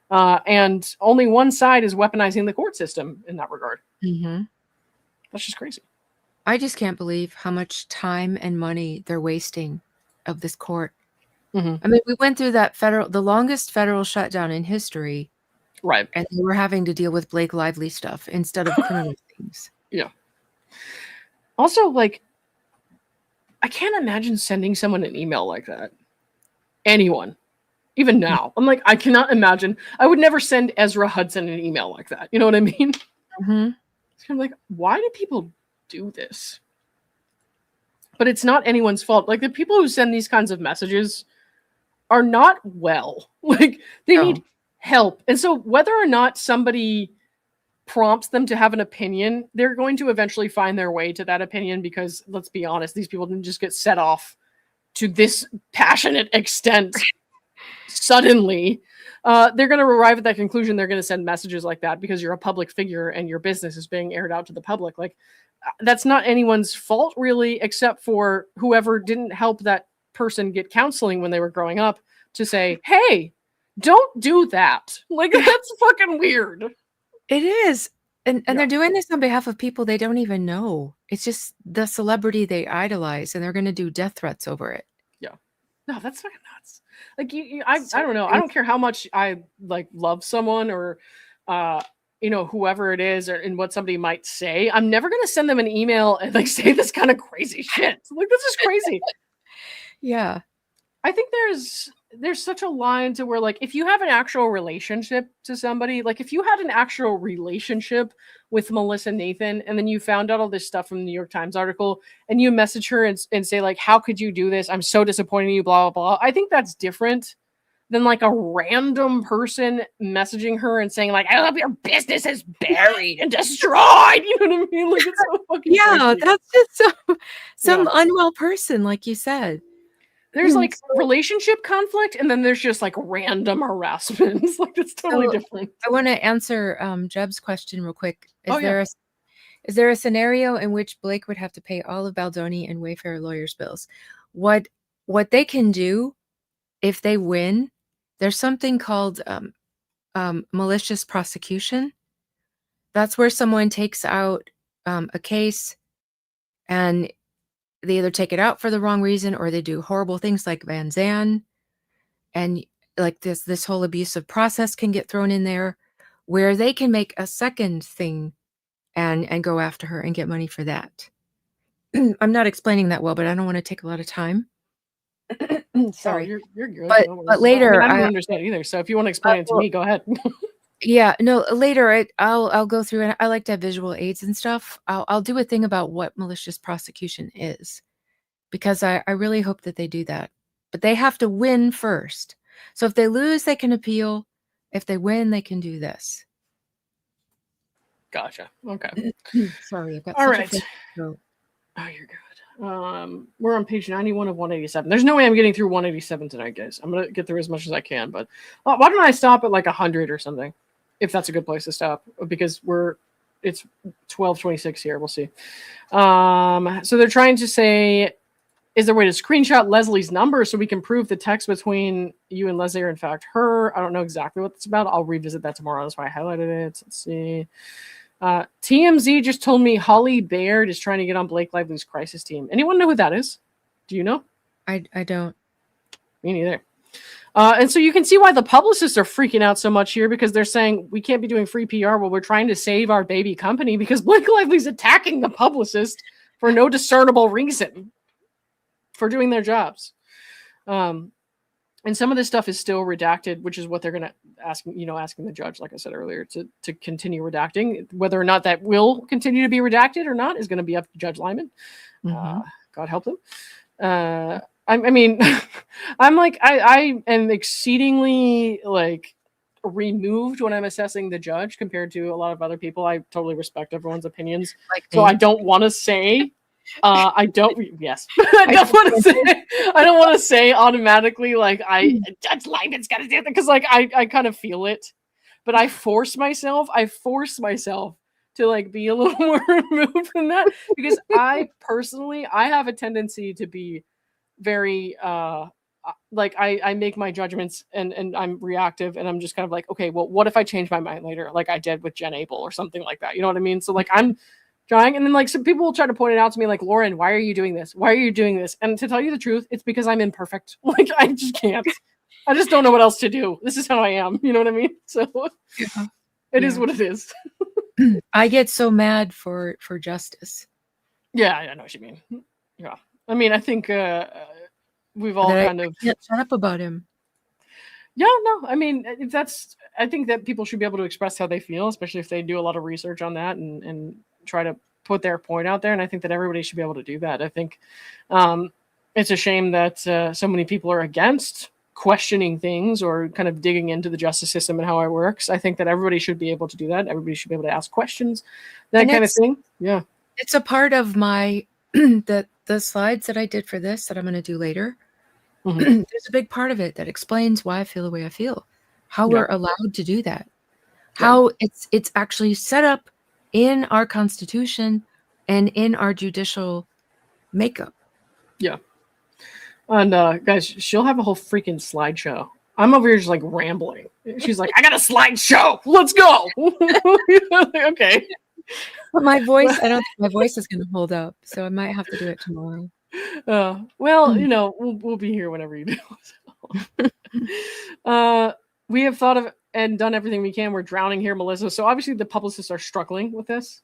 And only one side is weaponizing the court system in that regard. That's just crazy. I just can't believe how much time and money they're wasting of this court. I mean, we went through the longest federal shutdown in history. Right. And they were having to deal with Blake Lively stuff instead of criminal things. Yeah. Also, like, I can't imagine sending someone an email like that. Anyone. Even now. I'm like, I cannot imagine. I would never send Ezra Hudson an email like that. You know what I mean? It's kind of like, why do people do this? But it's not anyone's fault. Like, the people who send these kinds of messages are not well. Like, they need help. And so whether or not somebody prompts them to have an opinion, they're going to eventually find their way to that opinion, because let's be honest, these people didn't just get set off to this passionate extent suddenly. They're going to arrive at that conclusion. They're going to send messages like that because you're a public figure and your business is being aired out to the public. Like, that's not anyone's fault really, except for whoever didn't help that person get counseling when they were growing up to say, hey, don't do that. Like, that's fucking weird. It is. And they're doing this on behalf of people they don't even know. It's just the celebrity they idolize, and they're going to do death threats over it. Yeah. No, that's fucking nuts. Like, I don't know. I don't care how much I like love someone or, whoever it is, or and what somebody might say. I'm never going to send them an email and like say this kind of crazy shit. Like, this is crazy. Yeah. I think there's such a line to where, like, if you have an actual relationship to somebody, like if you had an actual relationship with Melissa Nathan and then you found out all this stuff from the New York Times article and you message her and say, like, how could you do this? I'm so disappointed in you, blah, blah, blah. I think that's different than like a random person messaging her and saying, like, I hope your business is buried and destroyed. You know what I mean? Like, it's so fucking crazy. That's just some unwell person, like you said. There's like relationship conflict, and then there's just like random harassment. Like, it's totally different. I want to answer Jeb's question real quick. Is there a scenario in which Blake would have to pay all of Baldoni and Wayfarer lawyers' bills? What they can do if they win, there's something called malicious prosecution. That's where someone takes out a case and they either take it out for the wrong reason or they do horrible things like Van Zandt. And like this whole abusive process can get thrown in there, where they can make a second thing and go after her and get money for that. I'm not explaining that well, but I don't want to take a lot of time. Oh, Sorry. you're good. But No worries. but I mean, later I don't I understand either. So if you want to explain it to well, me, go ahead. yeah, no, later I'll go through, and I like to have visual aids and stuff. I'll do a thing about what malicious prosecution is, because I really hope that they do that. But they have to win first. So if they lose, they can appeal. If they win, they can do this. Gotcha. Okay. Sorry, I've got All such a right. free throat. Oh, you're good. We're on page 91 of 187. There's no way I'm getting through 187 tonight, guys. I'm gonna get through as much as I can, but why don't I stop at like 100 or something, if that's a good place to stop, because it's 12:26 here. We'll see. So they're trying to say, is there a way to screenshot Leslie's number so we can prove the text between you and Leslie are in fact her? I don't know exactly what it's about. I'll revisit that tomorrow. That's why I highlighted it. Let's see. TMZ just told me Holly Baird is trying to get on Blake Lively's crisis team. Anyone know who that is? Do you know? I don't. Me neither. And so you can see why the publicists are freaking out so much here, because they're saying we can't be doing free PR while we're trying to save our baby company, because Blake Lively's attacking the publicist for no discernible reason for doing their jobs. And some of this stuff is still redacted, which is what they're going to asking the judge, like I said earlier, to continue redacting. Whether or not that will continue to be redacted or not is going to be up to Judge Lyman. Mm-hmm. God help them. I mean, I am exceedingly like removed when I'm assessing the judge compared to a lot of other people. I totally respect everyone's opinions, so I don't want to say. I don't. Yes, I don't want to say automatically like Judge Lyman's got to do that, because like I kind of feel it, but I force myself to like be a little more removed from that, because I personally have a tendency to be very like I make my judgments and I'm reactive, and I'm just kind of like, okay, well, what if I change my mind later, like I did with Jen Abel or something like that? You know what I mean? So like I'm trying, and then like some people will try to point it out to me, like, Lauren, why are you doing this? Why are you doing this? And to tell you the truth, it's because I'm imperfect. Like I just can't. I just don't know what else to do. This is how I am. You know what I mean? So it is what it is. I get so mad for justice. Yeah, I know what you mean. Yeah, I mean, I think we've all kind of can't shut up about him. Yeah, no, I mean, I think that people should be able to express how they feel, especially if they do a lot of research on that and try to put their point out there. And I think that everybody should be able to do that. I think it's a shame that so many people are against questioning things or kind of digging into the justice system and how it works. I think that everybody should be able to do that. Everybody should be able to ask questions, that kind of thing. Yeah. It's a part of my, the slides that I did for this that I'm going to do later. Mm-hmm. There's a big part of it that explains why I feel the way I feel, how we're allowed to do that, how it's actually set up in our Constitution and in our judicial makeup. Yeah. And guys, she'll have a whole freaking slideshow. I'm over here just like rambling. She's like, I got a slideshow. Let's go. Okay. But my voice, I don't think my voice is going to hold up, so I might have to do it tomorrow. Well, you know, we'll be here whenever you do. So. We have thought of and done everything we can. We're drowning here, Melissa. So obviously the publicists are struggling with this.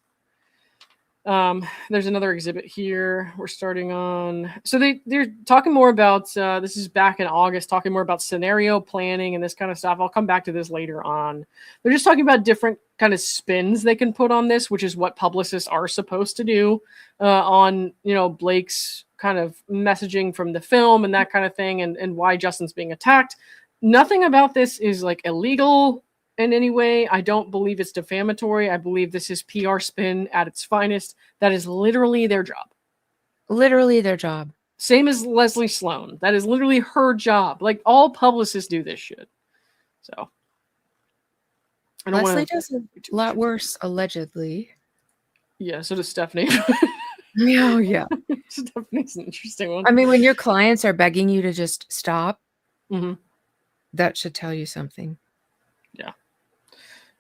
There's another exhibit here we're starting on. So they're talking more about, this is back in August, talking more about scenario planning and this kind of stuff. I'll come back to this later on. They're just talking about different kind of spins they can put on this, which is what publicists are supposed to do on, Blake's kind of messaging from the film and that kind of thing, and why Justin's being attacked. Nothing about this is like illegal in any way. I don't believe it's defamatory. I believe this is PR spin at its finest. That is literally their job. Literally their job. Same as Leslie Sloan. That is literally her job. Like all publicists do this shit. So Leslie does a lot worse, allegedly. Yeah, so does Stephanie. Oh, yeah. Stephanie's an interesting one. I mean, when your clients are begging you to just stop, mm-hmm. that should tell you something. Yeah.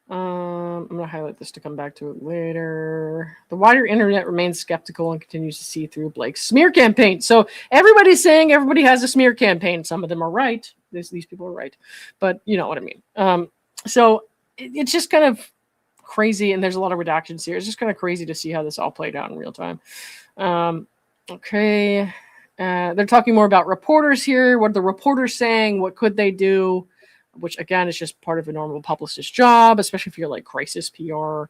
I'm going to highlight this to come back to it later. The wider internet remains skeptical and continues to see through Blake's smear campaign. So everybody's saying everybody has a smear campaign. Some of them are right. These people are right. But you know what I mean. So it's just kind of crazy. And there's a lot of redactions here. It's just kind of crazy to see how this all played out in real time. Okay. They're talking more about reporters here. What are the reporters saying? What could they do? Which again is just part of a normal publicist job, especially if you're like crisis PR.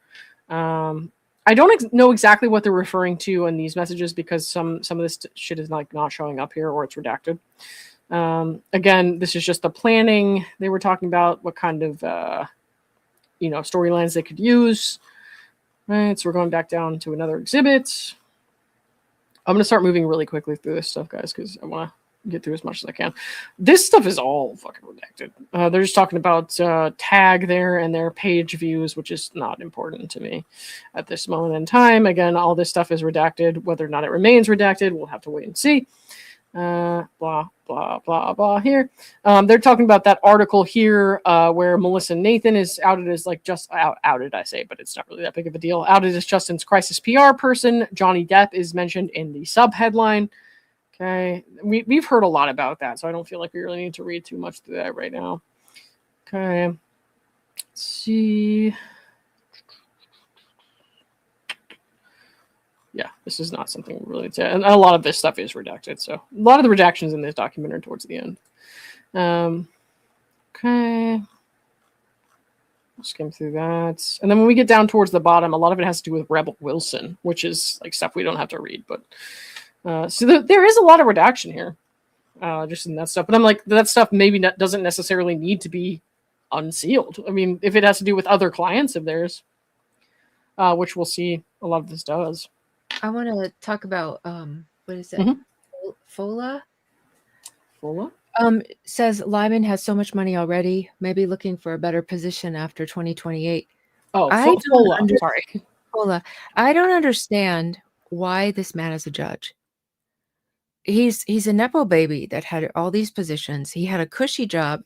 I don't know exactly what they're referring to in these messages because some of this shit is like not showing up here or it's redacted. Again, this is just the planning they were talking about. What kind of storylines they could use. Right, so we're going back down to another exhibit. I'm going to start moving really quickly through this stuff, guys, because I want to get through as much as I can. This stuff is all fucking redacted. They're just talking about tag there and their page views, which is not important to me at this moment in time. Again, all this stuff is redacted. Whether or not it remains redacted, we'll have to wait and see. Blah, blah, blah, blah here. They're talking about that article here where Melissa Nathan is outed as like just outed, I say, but it's not really that big of a deal. Outed as Justin's crisis PR person. Johnny Depp is mentioned in the sub headline. Okay, we've heard a lot about that, so I don't feel like we really need to read too much through that right now. Okay, let's see. Yeah, this is not something really to, and a lot of this stuff is redacted. So a lot of the redactions in this document are towards the end. Okay, I'll skim through that, and then when we get down towards the bottom, a lot of it has to do with Rebel Wilson, which is like stuff we don't have to read, but. So there is a lot of redaction here, just in that stuff. But I'm like, that stuff maybe doesn't necessarily need to be unsealed. I mean, if it has to do with other clients of theirs, which we'll see a lot of this does. I want to talk about what is it? Fola? Fola? Says Lyman has so much money already, maybe looking for a better position after 2028. Oh, Fola. Sorry. Fola. I don't understand why this man is a judge. He's a Nepo baby that had all these positions. He had a cushy job.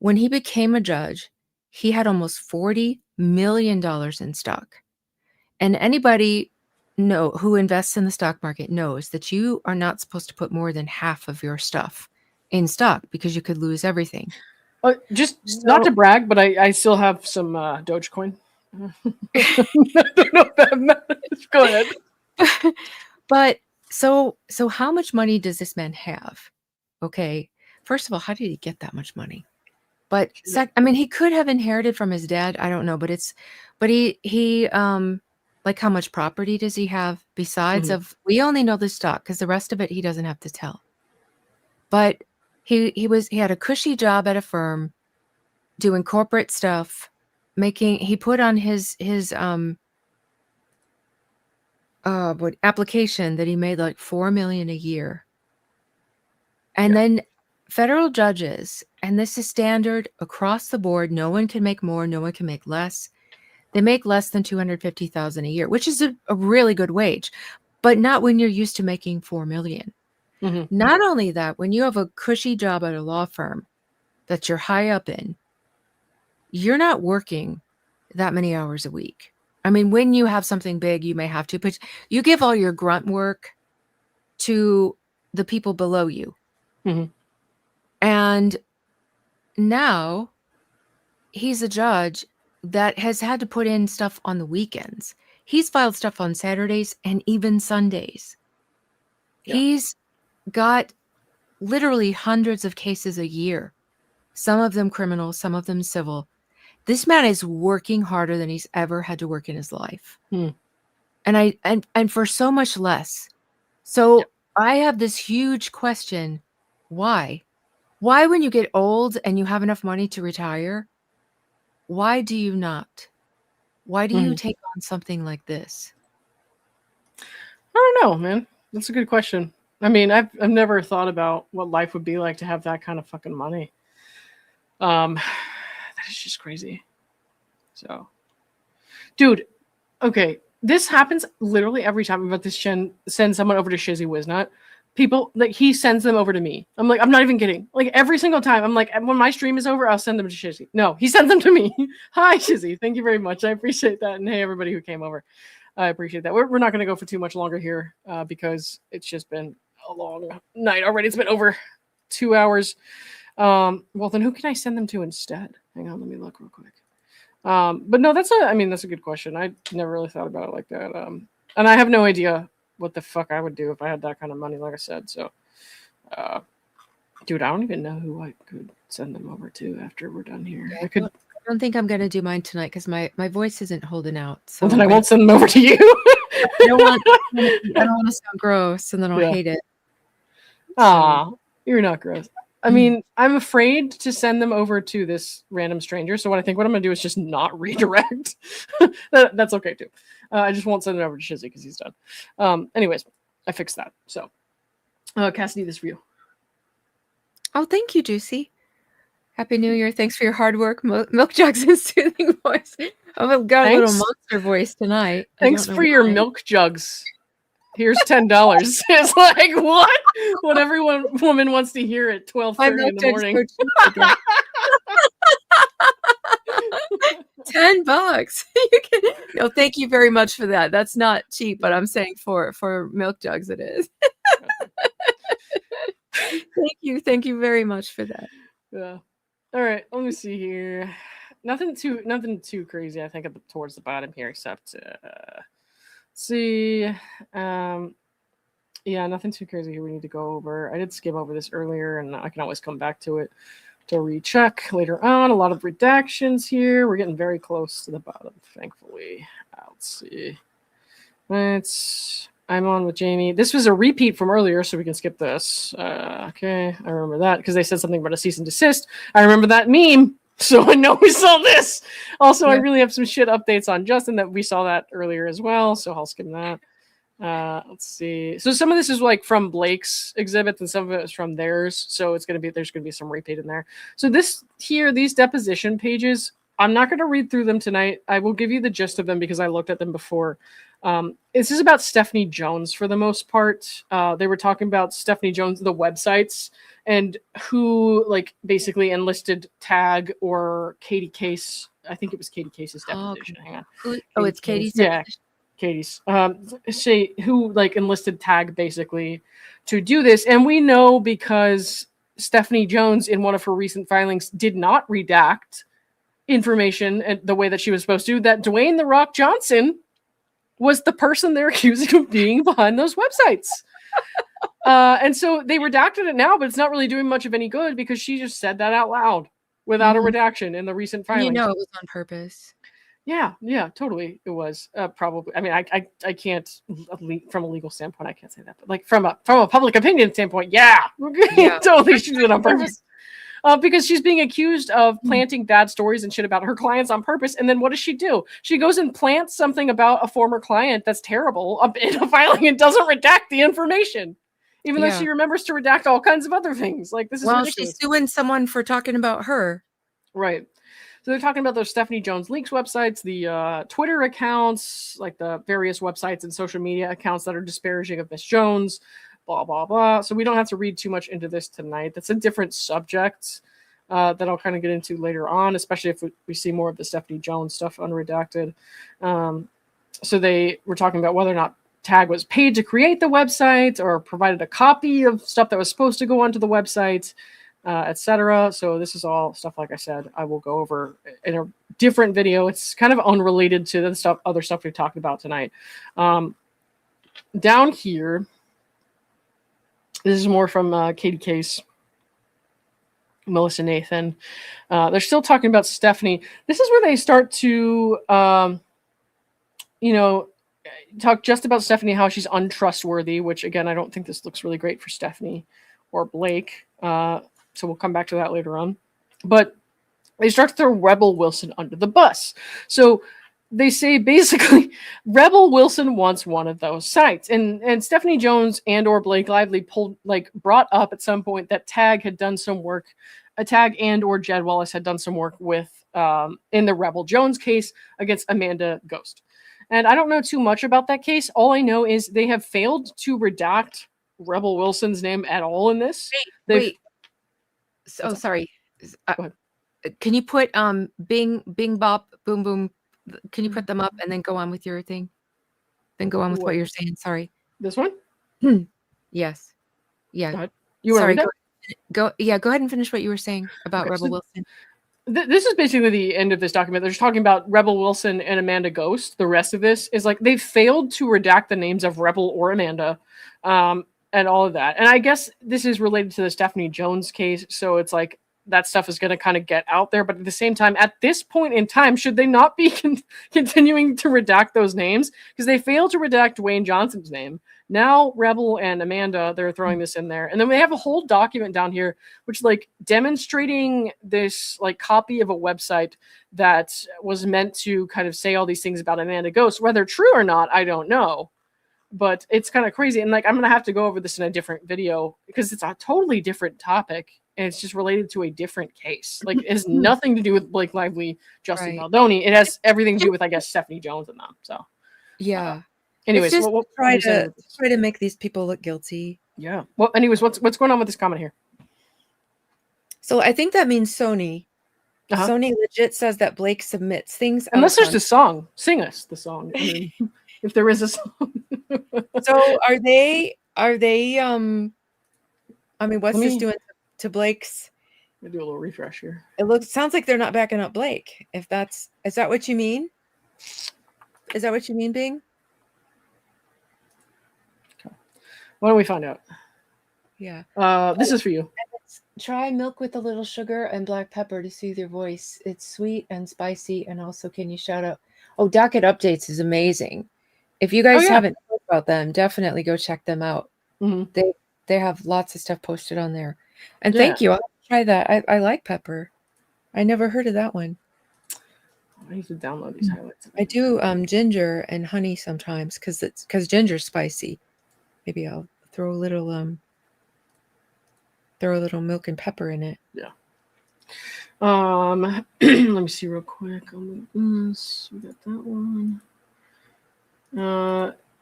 When he became a judge, he had almost $40 million in stock. And anybody who invests in the stock market knows that you are not supposed to put more than half of your stuff in stock because you could lose everything. Not to brag, but I still have some Dogecoin. I don't know if that matters. Go ahead. But so how much money does this man have? Okay. First of all, how did he get that much money? But I mean, he could have inherited from his dad. I don't know, but he like how much property does he have besides of, we only know the stock because the rest of it he doesn't have to tell. But he had a cushy job at a firm doing corporate stuff, he put on his application that he made like $4 million a year. And then federal judges, and this is standard across the board, no one can make more, no one can make less. They make less than $250,000 a year, which is a really good wage, but not when you're used to making $4 million. Not only that, when you have a cushy job at a law firm that you're high up in, you're not working that many hours a week. I mean, when you have something big, you may have to, but you give all your grunt work to the people below you. And now he's a judge that has had to put in stuff on the weekends. He's filed stuff on Saturdays and even Sundays. He's got literally hundreds of cases a year, some of them criminal, some of them civil. This man is working harder than he's ever had to work in his life. And for so much less. So I have this huge question. Why? Why, when you get old and you have enough money to retire, why do you not? Why do you take on something like this? I don't know, man. That's a good question. I mean, I've never thought about what life would be like to have that kind of fucking money. That is just crazy. So, dude, okay, this happens literally every time. I'm about to send someone over to Shizzy Wiznut. People, like, he sends them over to me. I'm like, I'm not even kidding. Like, every single time, I'm like, when my stream is over, I'll send them to Shizzy. No, he sends them to me. Hi, Shizzy. Thank you very much. I appreciate that. And hey, everybody who came over. I appreciate that. We're not going to go for too much longer here because it's just been a long night already. It's been over 2 hours. Well, then who can I send them to instead? Hang on, let me look real quick. But no, that's a good question. I never really thought about it like that. And I have no idea what the fuck I would do if I had that kind of money, like I said. So, dude, I don't even know who I could send them over to after we're done here. Yeah, I don't think I'm gonna do mine tonight because my voice isn't holding out. So well, then I won't send them over to you. I don't want to sound gross, and then I'll hate it. Aw, you're not gross. I mean, I'm afraid to send them over to this random stranger. So what I'm going to do is just not redirect. That's okay too. I just won't send it over to Shizzy because he's done. Anyways, I fixed that. So, Cassidy, this for you. Oh, thank you, Juicy. Happy New Year. Thanks for your hard work. Milk jugs and soothing voice. I've got a little monster voice tonight. Thanks for your milk jugs. Here's $10. It's like, what? What every woman wants to hear at 12:30 in the morning. $10. You can, no, thank you very much for that. That's not cheap, but I'm saying for milk jugs it is. Thank you very much for that. Yeah. All right, let me see here. Nothing too crazy, I think, towards the bottom here, except see. Yeah, nothing too crazy here we need to go over. I did skim over this earlier, and I can always come back to it to recheck later on. A lot of redactions here. We're getting very close to the bottom, thankfully. Let's see. I'm on with Jamie. This was a repeat from earlier, so we can skip this. Okay, I remember that because they said something about a cease and desist. I remember that meme, so I know we saw this. Also, yeah. I really have some shit updates on Justin that we saw that earlier as well, so I'll skim that. Let's see. So some of this is like from Blake's exhibits and some of it is from theirs. So there's going to be some repeat in there. So these deposition pages, I'm not going to read through them tonight. I will give you the gist of them because I looked at them before. This is about Stephanie Jones for the most part. They were talking about Stephanie Jones, the websites, and who like basically enlisted Tag or Katie Case. I think it was Katie Case's deposition. Okay. Hang on. It's Katie's. Yeah. Katie's who like enlisted Tag basically to do this. And we know because Stephanie Jones in one of her recent filings did not redact information and the way that she was supposed to, that Dwayne "The Rock" Johnson was the person they're accusing of being behind those websites. And so they redacted it now, but it's not really doing much of any good because she just said that out loud without a redaction in the recent filing. You know it was on purpose. Yeah, totally. It was probably. I mean, I can't from a legal standpoint. I can't say that, but like from a public opinion standpoint, totally, she did it on purpose. Because she's being accused of planting bad stories and shit about her clients on purpose. And then what does she do? She goes and plants something about a former client that's terrible in a filing and doesn't redact the information, even though she remembers to redact all kinds of other things. Like this is ridiculous. She's suing someone for talking about her, right? So they're talking about those Stephanie Jones Leaks websites, the Twitter accounts, like the various websites and social media accounts that are disparaging of Miss Jones, blah, blah, blah. So we don't have to read too much into this tonight. That's a different subject that I'll kind of get into later on, especially if we see more of the Stephanie Jones stuff unredacted. So they were talking about whether or not Tag was paid to create the website or provided a copy of stuff that was supposed to go onto the website, etc. So this is all stuff, like I said, I will go over in a different video. It's kind of unrelated to the other stuff we talked about tonight. Down here, this is more from Katie Case, Melissa Nathan. They're still talking about Stephanie. This is where they start to, talk just about Stephanie, how she's untrustworthy, which, again, I don't think this looks really great for Stephanie or Blake. So we'll come back to that later on. But they start to throw Rebel Wilson under the bus. So they say basically Rebel Wilson wants one of those sites. And Stephanie Jones and or Blake Lively brought up at some point that Tag had done some work. Tag and or Jed Wallace had done some work with in the Rebel Jones case against Amanda Ghost. And I don't know too much about that case. All I know is they have failed to redact Rebel Wilson's name at all in this. Wait. Oh, What's up? sorry. Go ahead. Can you put Bing Bop Boom Boom? Can you put them up and then go on with your thing? Then go on with what you're saying. Sorry. This one? Yes. Yeah. Go ahead. You want to Sorry. read that? Go ahead and finish what you were saying about Okay, Rebel so Wilson. this is basically the end of this document. They're just talking about Rebel Wilson and Amanda Ghost. The rest of this is like they failed to redact the names of Rebel or Amanda, and all of that. And I guess this is related to the Stephanie Jones case. So it's like that stuff is going to kind of get out there. But at the same time, at this point in time, should they not be continuing to redact those names? Because they failed to redact Dwayne Johnson's name. Now Rebel and Amanda, they're throwing this in there. And then we have a whole document down here, which like demonstrating this like copy of a website that was meant to kind of say all these things about Amanda Ghost. Whether true or not, I don't know. But it's kind of crazy. And like, I'm going to have to go over this in a different video because it's a totally different topic. And it's just related to a different case. Like, it has nothing to do with Blake Lively, Justin Baldoni. It has everything to do with, I guess, Stephanie Jones and them. So, yeah. Anyways, it's just try to make these people look guilty. Yeah. Well, anyways, what's going on with this comment here? So I think that means Sony. Sony legit says that Blake submits things. Unless there's a song, sing us the song. I mean, if there is a song. So are they? I mean, what's this doing to Blake's? Let me do a little refresh here. Sounds like they're not backing up Blake. Is that what you mean? Is that what you mean, Bing? Okay. Why don't we find out? Yeah. This is for you. Try milk with a little sugar and black pepper to soothe your voice. It's sweet and spicy. And also, can you shout out? Oh, Docket Updates is amazing. If you guys haven't heard about them, definitely go check them out. Mm-hmm. They have lots of stuff posted on there. And thank you. I'll try that. I like pepper. I never heard of that one. I need to download these highlights. I do ginger and honey sometimes because ginger's spicy. Maybe I'll throw a little milk and pepper in it. Yeah. Let me see real quick. We got that one.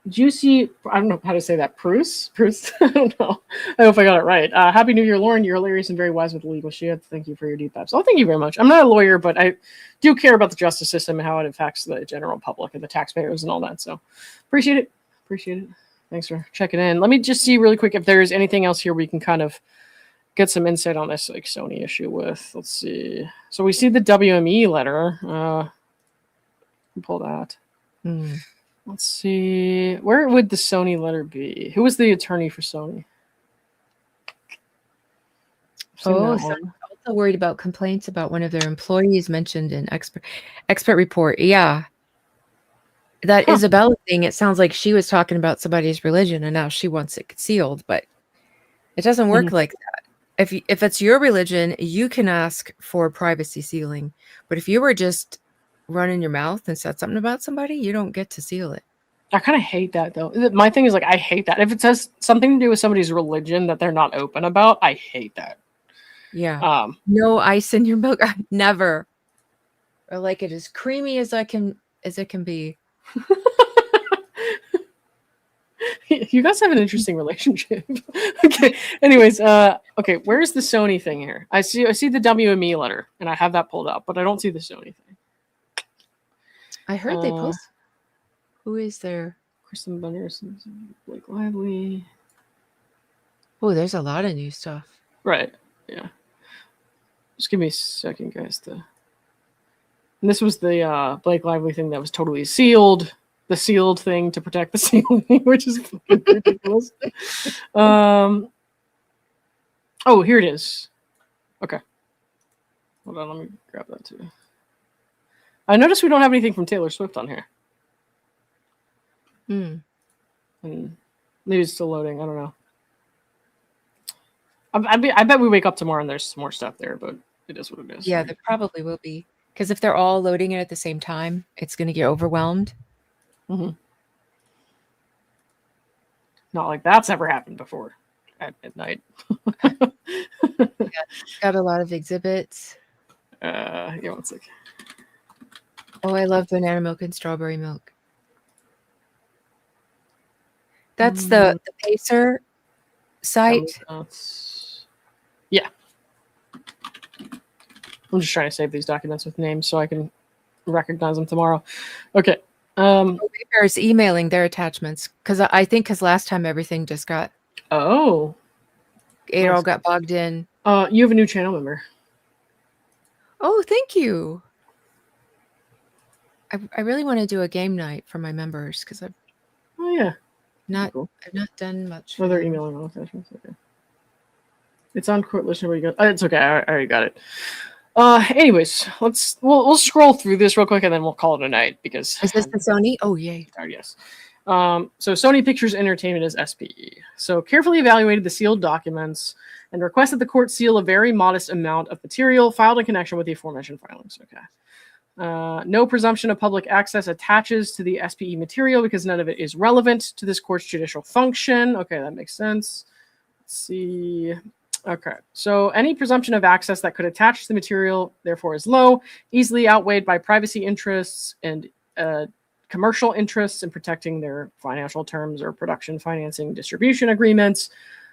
Juicy, I don't know how to say that. Bruce? I don't know. I hope I got it right. Happy New Year, Lauren. You're hilarious and very wise with the legal shit. Thank you for your deep dives. Oh, thank you very much. I'm not a lawyer, but I do care about the justice system and how it affects the general public and the taxpayers and all that. So appreciate it. Thanks for checking in. Let me just see really quick if there's anything else here we can kind of get some insight on this like Sony issue with. Let's see. So we see the WME letter. Pull that. Let's see. Where would the Sony letter be? Who was the attorney for Sony? Oh, so I'm also worried about complaints about one of their employees mentioned in expert report. Yeah. That Isabella thing, it sounds like she was talking about somebody's religion and now she wants it concealed, but it doesn't work like that. If it's your religion, you can ask for privacy sealing. But if you were just running your mouth and said something about somebody, you don't get to seal it. I kind of hate that though. My thing is like I hate that. If it says something to do with somebody's religion that they're not open about, I hate that. Yeah. No ice in your milk. Never. Or like it as creamy as it can be. You guys have an interesting relationship. Okay. Anyways, okay, where's the Sony thing here? I see the WME letter and I have that pulled up, but I don't see the Sony thing. I heard they post. Who is there? Kristen Bender, Blake Lively. Oh, there's a lot of new stuff. Right. Yeah. Just give me a second, guys. And this was the Blake Lively thing that was totally sealed. The sealed thing to protect the sealed thing, which is fucking ridiculous. Oh, here it is. Okay. Hold on, let me grab that too. I noticed we don't have anything from Taylor Swift on here. And maybe it's still loading. I don't know. I bet we wake up tomorrow and there's some more stuff there, but it is what it is. Yeah, there probably will be. Because if they're all loading it at the same time, it's going to get overwhelmed. Not like that's ever happened before at midnight. Got a lot of exhibits. Yeah, one sec. Oh, I love banana milk and strawberry milk. That's the Pacer. site. Yeah. I'm just trying to save these documents with names so I can recognize them tomorrow. Okay. Wayfarer is emailing their attachments because I think because last time everything just got it all got bogged in. You have a new channel member. Oh, thank you. I really want to do a game night for my members because I've not done much. Oh, they're emailing all attachments. Okay. It's on court listener where you go. It's okay. I already got it. Anyways, we'll scroll through this real quick and then we'll call it a night because is this the Sony? Oh yay! Yes. So Sony Pictures Entertainment is SPE. So carefully evaluated the sealed documents and requested the court seal a very modest amount of material filed in connection with the aforementioned filings. Okay. No presumption of public access attaches to the SPE material because none of it is relevant to this court's judicial function. Okay, that makes sense. Let's see. Okay, so any presumption of access that could attach to the material, therefore, is low, easily outweighed by privacy interests and commercial interests in protecting their financial terms or production financing distribution agreements.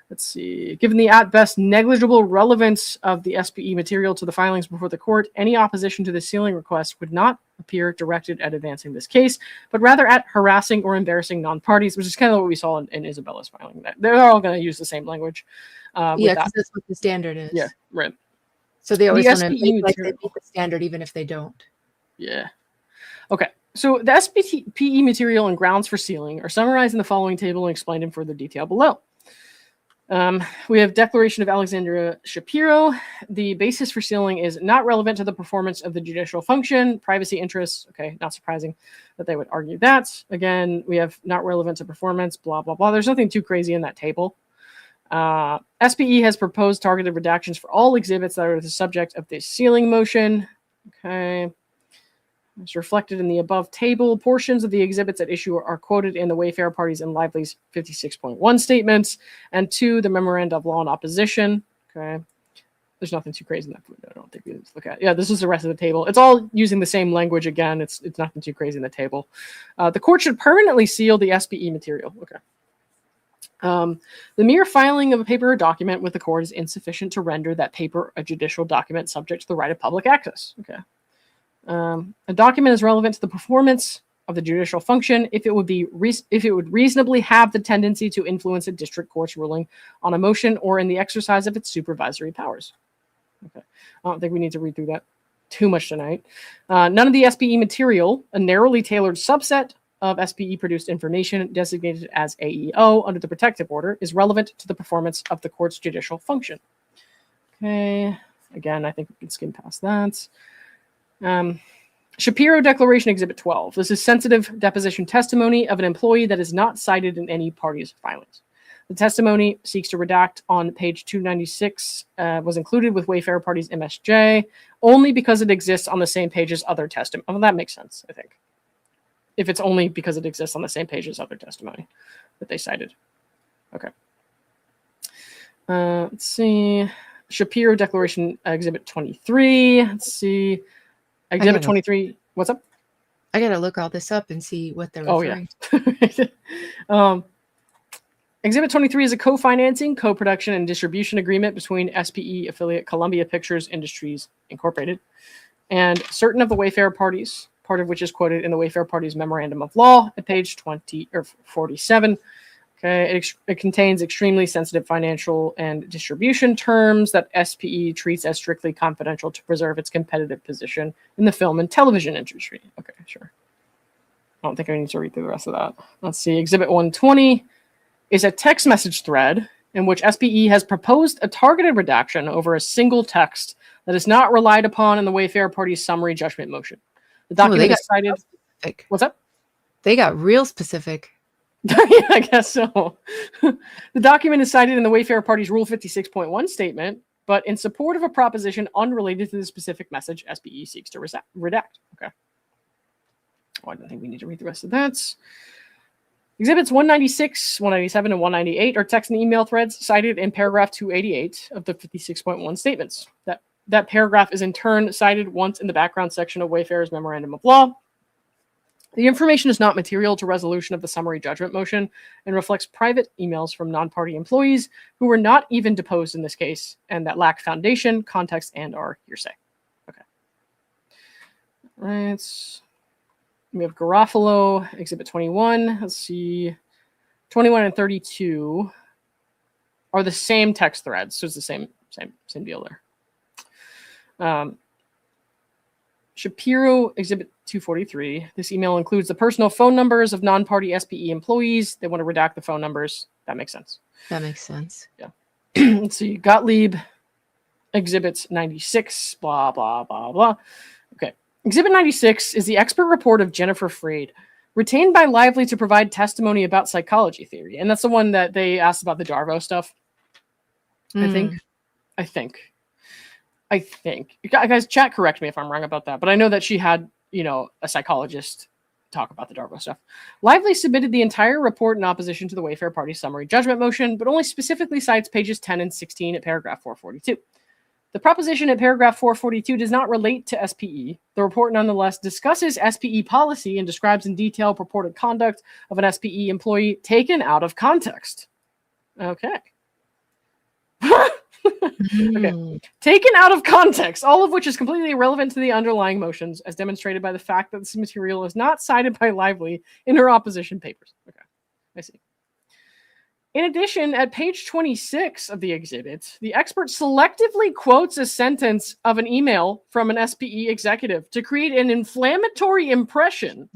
Let's see. Given the at best negligible relevance of the SPE material to the filings before the court, any opposition to the sealing request would not appear directed at advancing this case, but rather at harassing or embarrassing non-parties, which is kind of what we saw in Isabella's filing. They're all going to use the same language. Because that's what the standard is. Yeah, right. So they always want to make like they meet the standard, even if they don't. Yeah. Okay. So the SPE material and grounds for sealing are summarized in the following table and explained in further detail below. We have Declaration of Alexandria Shapiro. The basis for sealing is not relevant to the performance of the judicial function, privacy interests. Okay, not surprising that they would argue that. Again, we have not relevant to performance, blah, blah, blah. There's nothing too crazy in that table. SPE has proposed targeted redactions for all exhibits that are the subject of this sealing motion. Okay. It's reflected in the above table. Portions of the exhibits at issue are quoted in the Wayfarer Parties and Lively's 56.1 statements, and 2, the Memoranda of Law in Opposition. Okay. There's nothing too crazy in that footnote. I don't think we need to look at. Yeah, this is the rest of the table. It's all using the same language again. It's nothing too crazy in the table. The court should permanently seal the SPE material. Okay. The mere filing of a paper or document with the court is insufficient to render that paper a judicial document subject to the right of public access. Okay. A document is relevant to the performance of the judicial function if it would reasonably have the tendency to influence a district court's ruling on a motion or in the exercise of its supervisory powers. Okay. I don't think we need to read through that too much tonight. None of the SPE material, a narrowly tailored subset of SPE produced information designated as AEO under the protective order, is relevant to the performance of the court's judicial function. Okay. Again, I think we can skim past that. Shapiro Declaration Exhibit 12. This is sensitive deposition testimony of an employee that is not cited in any party's filings. The testimony seeks to redact on page 296 was included with Wayfarer Party's MSJ only because it exists on the same page as other testimony. Well, that makes sense, I think. If it's only because it exists on the same page as other testimony that they cited. Okay. Let's see. Shapiro Declaration Exhibit 23. Let's see. Exhibit 23. What's up? I gotta look all this up and see what they're referring to. Exhibit 23 is a co-financing, co-production, and distribution agreement between SPE affiliate Columbia Pictures Industries Incorporated and certain of the Wayfarer parties, part of which is quoted in the Wayfarer Party's Memorandum of Law at page 47. Okay, it contains extremely sensitive financial and distribution terms that SPE treats as strictly confidential to preserve its competitive position in the film and television industry. Okay, sure. I don't think I need to read through the rest of that. Let's see. Exhibit 120 is a text message thread in which SPE has proposed a targeted redaction over a single text that is not relied upon in the Wayfarer Party's summary judgment motion. The document is cited. What's up? They got real specific. Yeah, I guess so. The document is cited in the Wayfarer Party's Rule 56.1 statement, but in support of a proposition unrelated to the specific message, SPE seeks to redact. Okay. Well, I don't think we need to read the rest of that. Exhibits 196, 197, and 198 are text and email threads cited in paragraph 288 of the 56.1 statements. That paragraph is in turn cited once in the background section of Wayfarer's Memorandum of Law. The information is not material to resolution of the summary judgment motion and reflects private emails from non-party employees who were not even deposed in this case and that lack foundation, context, and are hearsay. Okay. Right. We have Garofalo, Exhibit 21. Let's see. 21 and 32 are the same text threads, so it's the same deal there. Shapiro, Exhibit 243. This email includes the personal phone numbers of non-party SPE employees. They want to redact the phone numbers. That makes sense. That makes sense. Yeah. Let's see. Gottlieb, Exhibit 96, blah, blah, blah, blah. Okay. Exhibit 96 is the expert report of Jennifer Freed, retained by Lively to provide testimony about psychology theory. And that's the one that they asked about the Darvo stuff. I think. Guys, chat, correct me if I'm wrong about that, but I know that she had, a psychologist talk about the Darvo stuff. Lively submitted the entire report in opposition to the Wayfarer Party summary judgment motion, but only specifically cites pages 10 and 16 at paragraph 442. The proposition at paragraph 442 does not relate to SPE. The report nonetheless discusses SPE policy and describes in detail purported conduct of an SPE employee taken out of context. Okay. Okay. Taken out of context, all of which is completely irrelevant to the underlying motions, as demonstrated by the fact that this material is not cited by Lively in her opposition papers. Okay, I see. In addition, at page 26 of the exhibit, the expert selectively quotes a sentence of an email from an SPE executive to create an inflammatory impression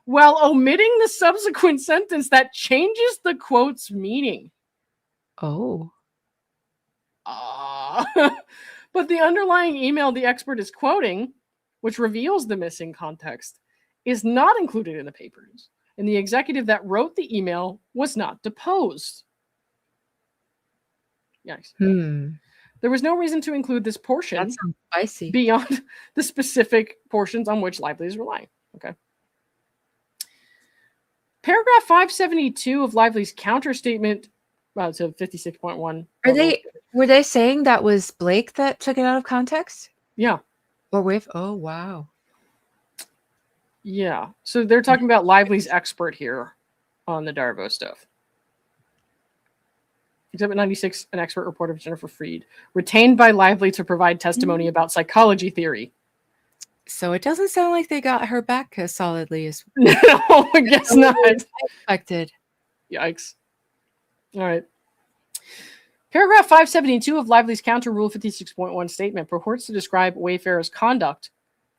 while omitting the subsequent sentence that changes the quote's meaning. Oh. But the underlying email the expert is quoting, which reveals the missing context, is not included in the papers, and the executive that wrote the email was not deposed. Yikes. There was no reason to include this portion. That sounds spicy. Beyond the specific portions on which Lively is relying. Okay. Paragraph 572 of Lively's counterstatement to 56.1. Were they saying that was Blake that took it out of context? Yeah. Or with? Oh, wow. Yeah. So they're talking about Lively's expert here on the Darvo stuff. Exhibit 96, an expert report of Jennifer Freed, retained by Lively to provide testimony about psychology theory. So it doesn't sound like they got her back as solidly as no, I guess not. Expected. Yikes. All right. Paragraph 572 of Lively's counter rule 56.1 statement purports to describe Wayfarer's conduct,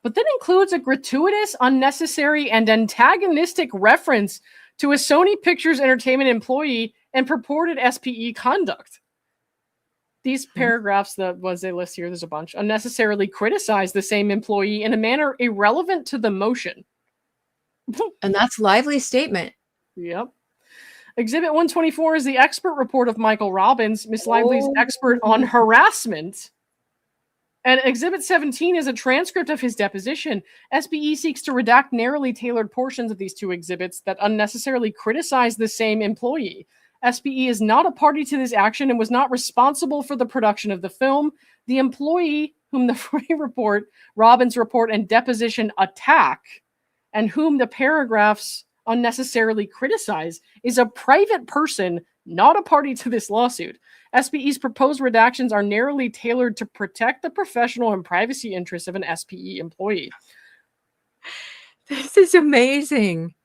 but then includes a gratuitous, unnecessary, and antagonistic reference to a Sony Pictures Entertainment employee and purported SPE conduct. These paragraphs, the ones they list here, there's a bunch, unnecessarily criticize the same employee in a manner irrelevant to the motion. And that's Lively's statement. Yep. Exhibit 124 is the expert report of Michael Robbins, Miss Lively's expert on harassment. And Exhibit 17 is a transcript of his deposition. SPE seeks to redact narrowly tailored portions of these two exhibits that unnecessarily criticize the same employee. SPE is not a party to this action and was not responsible for the production of the film. The employee whom the Frey report, Robbins report, and deposition attack, and whom the paragraphs unnecessarily criticize, is a private person, not a party to this lawsuit. SPE's proposed redactions are narrowly tailored to protect the professional and privacy interests of an SPE employee. This is amazing.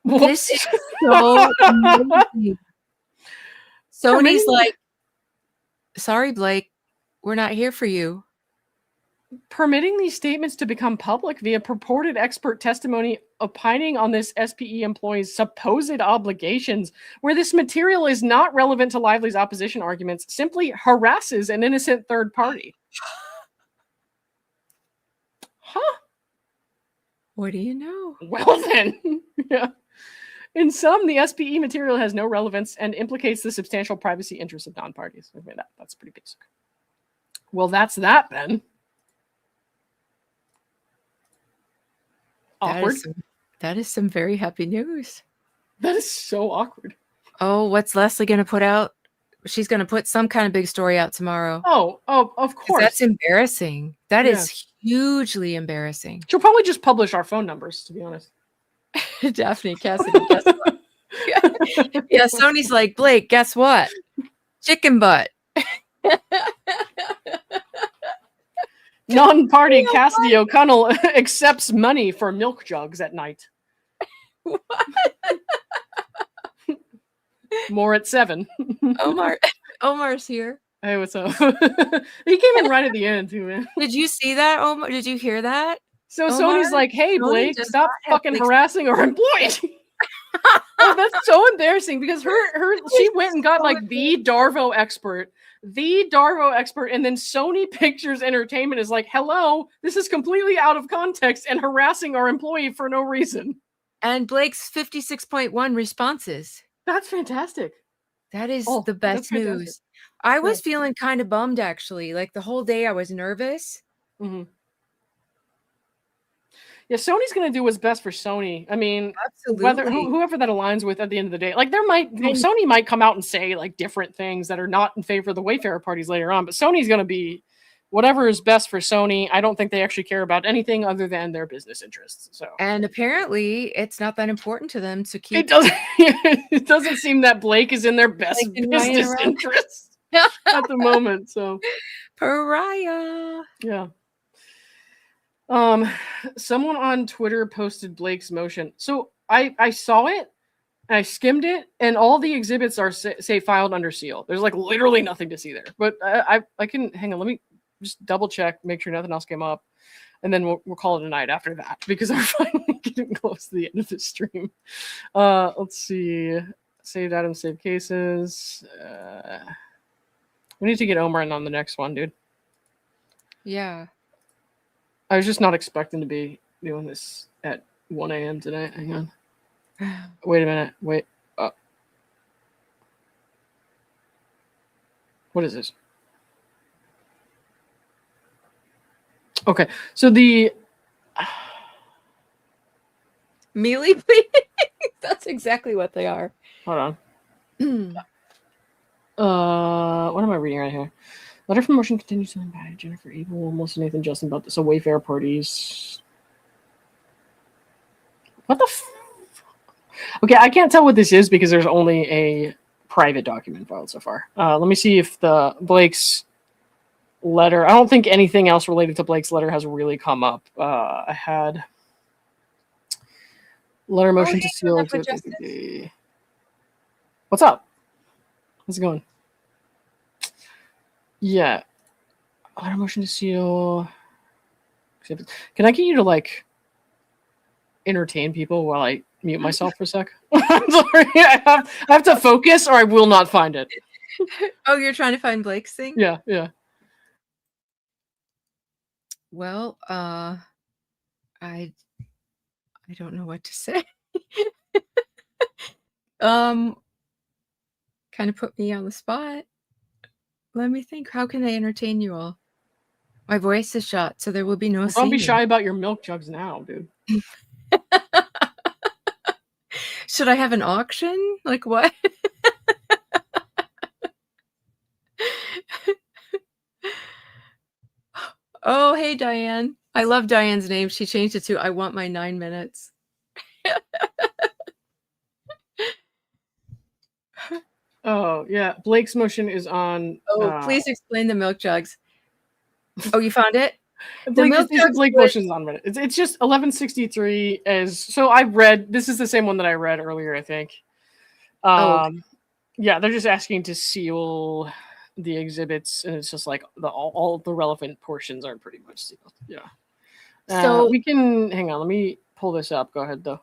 Whoops. This is so amazing. Sony's like, sorry, Blake, we're not here for you. Permitting these statements to become public via purported expert testimony opining on this SPE employee's supposed obligations, where this material is not relevant to Lively's opposition arguments, simply harasses an innocent third party. Huh? What do you know? Well then, yeah. In sum, the SPE material has no relevance and implicates the substantial privacy interests of non-parties. I mean, that's pretty basic. Well, that's that then. Awkward. That is some very happy news. That is so awkward. Oh, what's Leslie going to put out? She's going to put some kind of big story out tomorrow. Oh, of course. That's embarrassing. That is hugely embarrassing. She'll probably just publish our phone numbers, to be honest. Daphne Cassidy, guess what? Yeah, Sony's like, Blake, guess what? Chicken butt. Non-party Cassidy O'Connell accepts money for milk jugs at night. What? More at 7. Omar's here. Hey, what's up? He came in right at the end too, man. Did you see that, Omar? Did you hear that? So Omar? Sony's like, "Hey, Sony Blake, does stop not have fucking Blake's- harassing our employee." Oh, that's so embarrassing because she went and got like the Darvo expert, and then Sony Pictures Entertainment is like, "Hello, this is completely out of context and harassing our employee for no reason." And Blake's 56.1 responses. That's fantastic. That is Oh, the that's best fantastic. news. I was feeling kind of bummed, actually. Like the whole day I was nervous. Mm-hmm. Yeah, Sony's gonna do what's best for Sony. I mean, Absolutely. whoever that aligns with at the end of the day, like Sony might come out and say like different things that are not in favor of the Wayfarer parties later on, but Sony's gonna be whatever is best for Sony. I don't think they actually care about anything other than their business interests. So, And apparently, it's not that important to them to keep. it doesn't. It doesn't seem that Blake is in their best Blake and Ryan business around. interests at the moment. So, Pariah. yeah. Someone on Twitter posted Blake's motion. So I saw it, and I skimmed it, and all the exhibits are say filed under seal. There's like literally nothing to see there. But I can hang on. Let me just double check, make sure nothing else came up, and then we'll call it a night after that because we're finally getting close to the end of the stream. Let's see. Saved items, save cases. We need to get Omar in on the next one, dude. Yeah. I was just not expecting to be doing this at 1 a.m. tonight. Hang on. Wait a minute. Wait. What is this? Okay. So the... Mealy pleading? That's exactly what they are. Hold on. What am I reading right here? Letter from motion continues signed by Jennifer Abel, Melissa Nathan Justin about this. So Wayfarer parties. What the Okay, I can't tell what this is because there's only a private document filed so far. Let me see if the Blake's letter. I don't think anything else related to Blake's letter has really come up. I had letter motion to seal. What's up? How's it going? Yeah. Letter motion to seal. Can I get you to like entertain people while I mute myself for a sec? I'm sorry. I have to focus or I will not find it. Oh, you're trying to find Blake's thing? Yeah. Well, I don't know what to say. Kind of put me on the spot. Let me think. How can I entertain you all? My voice is shot, so there will be no Don't be singing. shy about your milk jugs now, dude. Should I have an auction? Like what? Oh, hey, Diane. I love Diane's name. She changed it to I want my 9 minutes. Oh, yeah. Blake's motion is on. Please explain the milk jugs. Oh, you found it? Blake motion is on Reddit. It's just 1163 as so I read this is the same one that I read earlier, I think. Okay. Yeah, they're just asking to seal the exhibits, and it's just like all the relevant portions are pretty much sealed. Yeah. So we can hang on, let me pull this up. Go ahead though.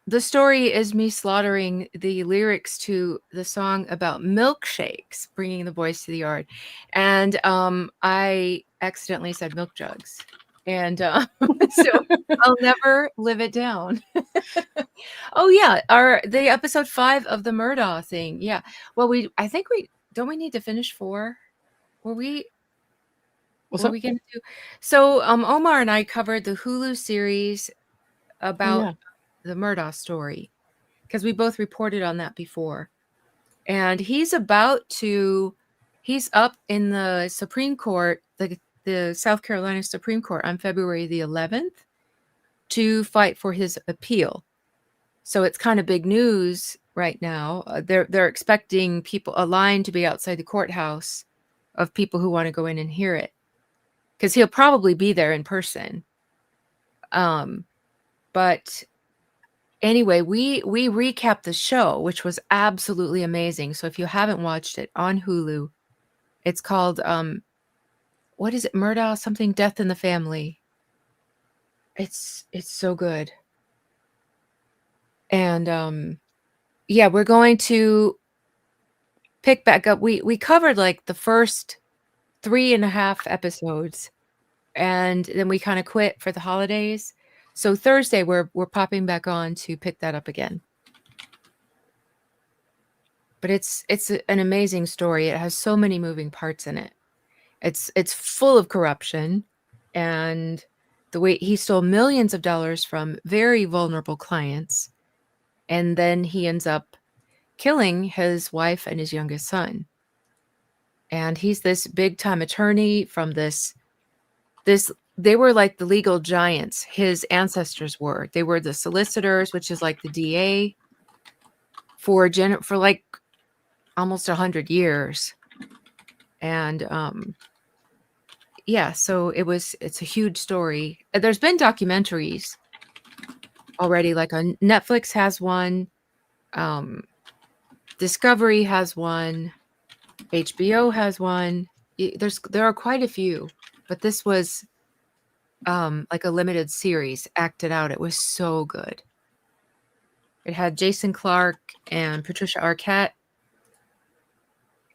The story is me slaughtering the lyrics to the song about milkshakes, bringing the boys to the yard. And I accidentally said milk jugs. And so I'll never live it down. Oh, yeah. The episode 5 of the Murdaugh thing. Yeah. Well, don't we need to finish 4? What's we going to do? So Omar and I covered the Hulu series about the Murdaugh story, because we both reported on that before. And he's up in the Supreme Court, the South Carolina Supreme Court on February the 11th to fight for his appeal. So it's kind of big news right now. They're expecting a line to be outside the courthouse of people who want to go in and hear it, because he'll probably be there in person. But anyway, we recapped the show, which was absolutely amazing. So if you haven't watched it, on Hulu, it's called what is it? Murdaugh something, Death in the Family. It's so good. And yeah, we're going to pick back up. We covered like the first 3.5 episodes, and then we kind of quit for the holidays. So Thursday we're popping back on to pick that up again. But it's an amazing story. It has so many moving parts in it. It's full of corruption, and the way he stole millions of dollars from very vulnerable clients, and then he ends up killing his wife and his youngest son. And he's this big time attorney from this they were like the legal giants. His ancestors were. They were the solicitors, which is like the DA for like almost 100 years. And yeah, so it's a huge story. There's been documentaries already, like on Netflix has one, Discovery has one, HBO has one. There are quite a few, but this was like a limited series acted out. It was so good. It had Jason Clarke and Patricia Arquette,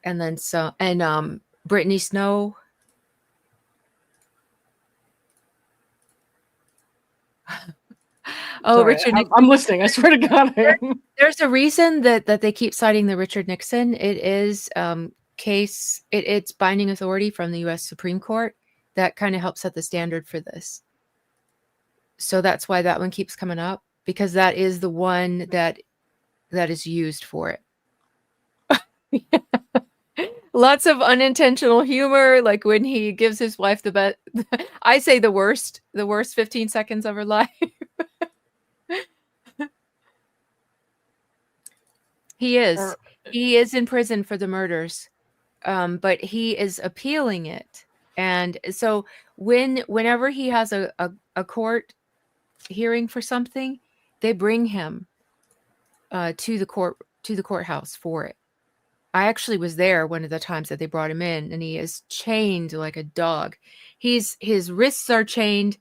and then Brittany Snow. Oh, Sorry, Richard Nixon. I'm listening. I swear to God, I am. There's a reason that they keep citing the Richard Nixon. It is it's binding authority from the U.S. Supreme Court that kind of helps set the standard for this. So that's why that one keeps coming up, because that is the one that is used for it. Lots of unintentional humor, like when he gives his wife the best, I say the worst 15 seconds of her life. He is in prison for the murders, but he is appealing it. And so whenever he has a court hearing for something, they bring him to the courthouse for it. I actually was there one of the times that they brought him in, and he is chained like a dog. His wrists are chained.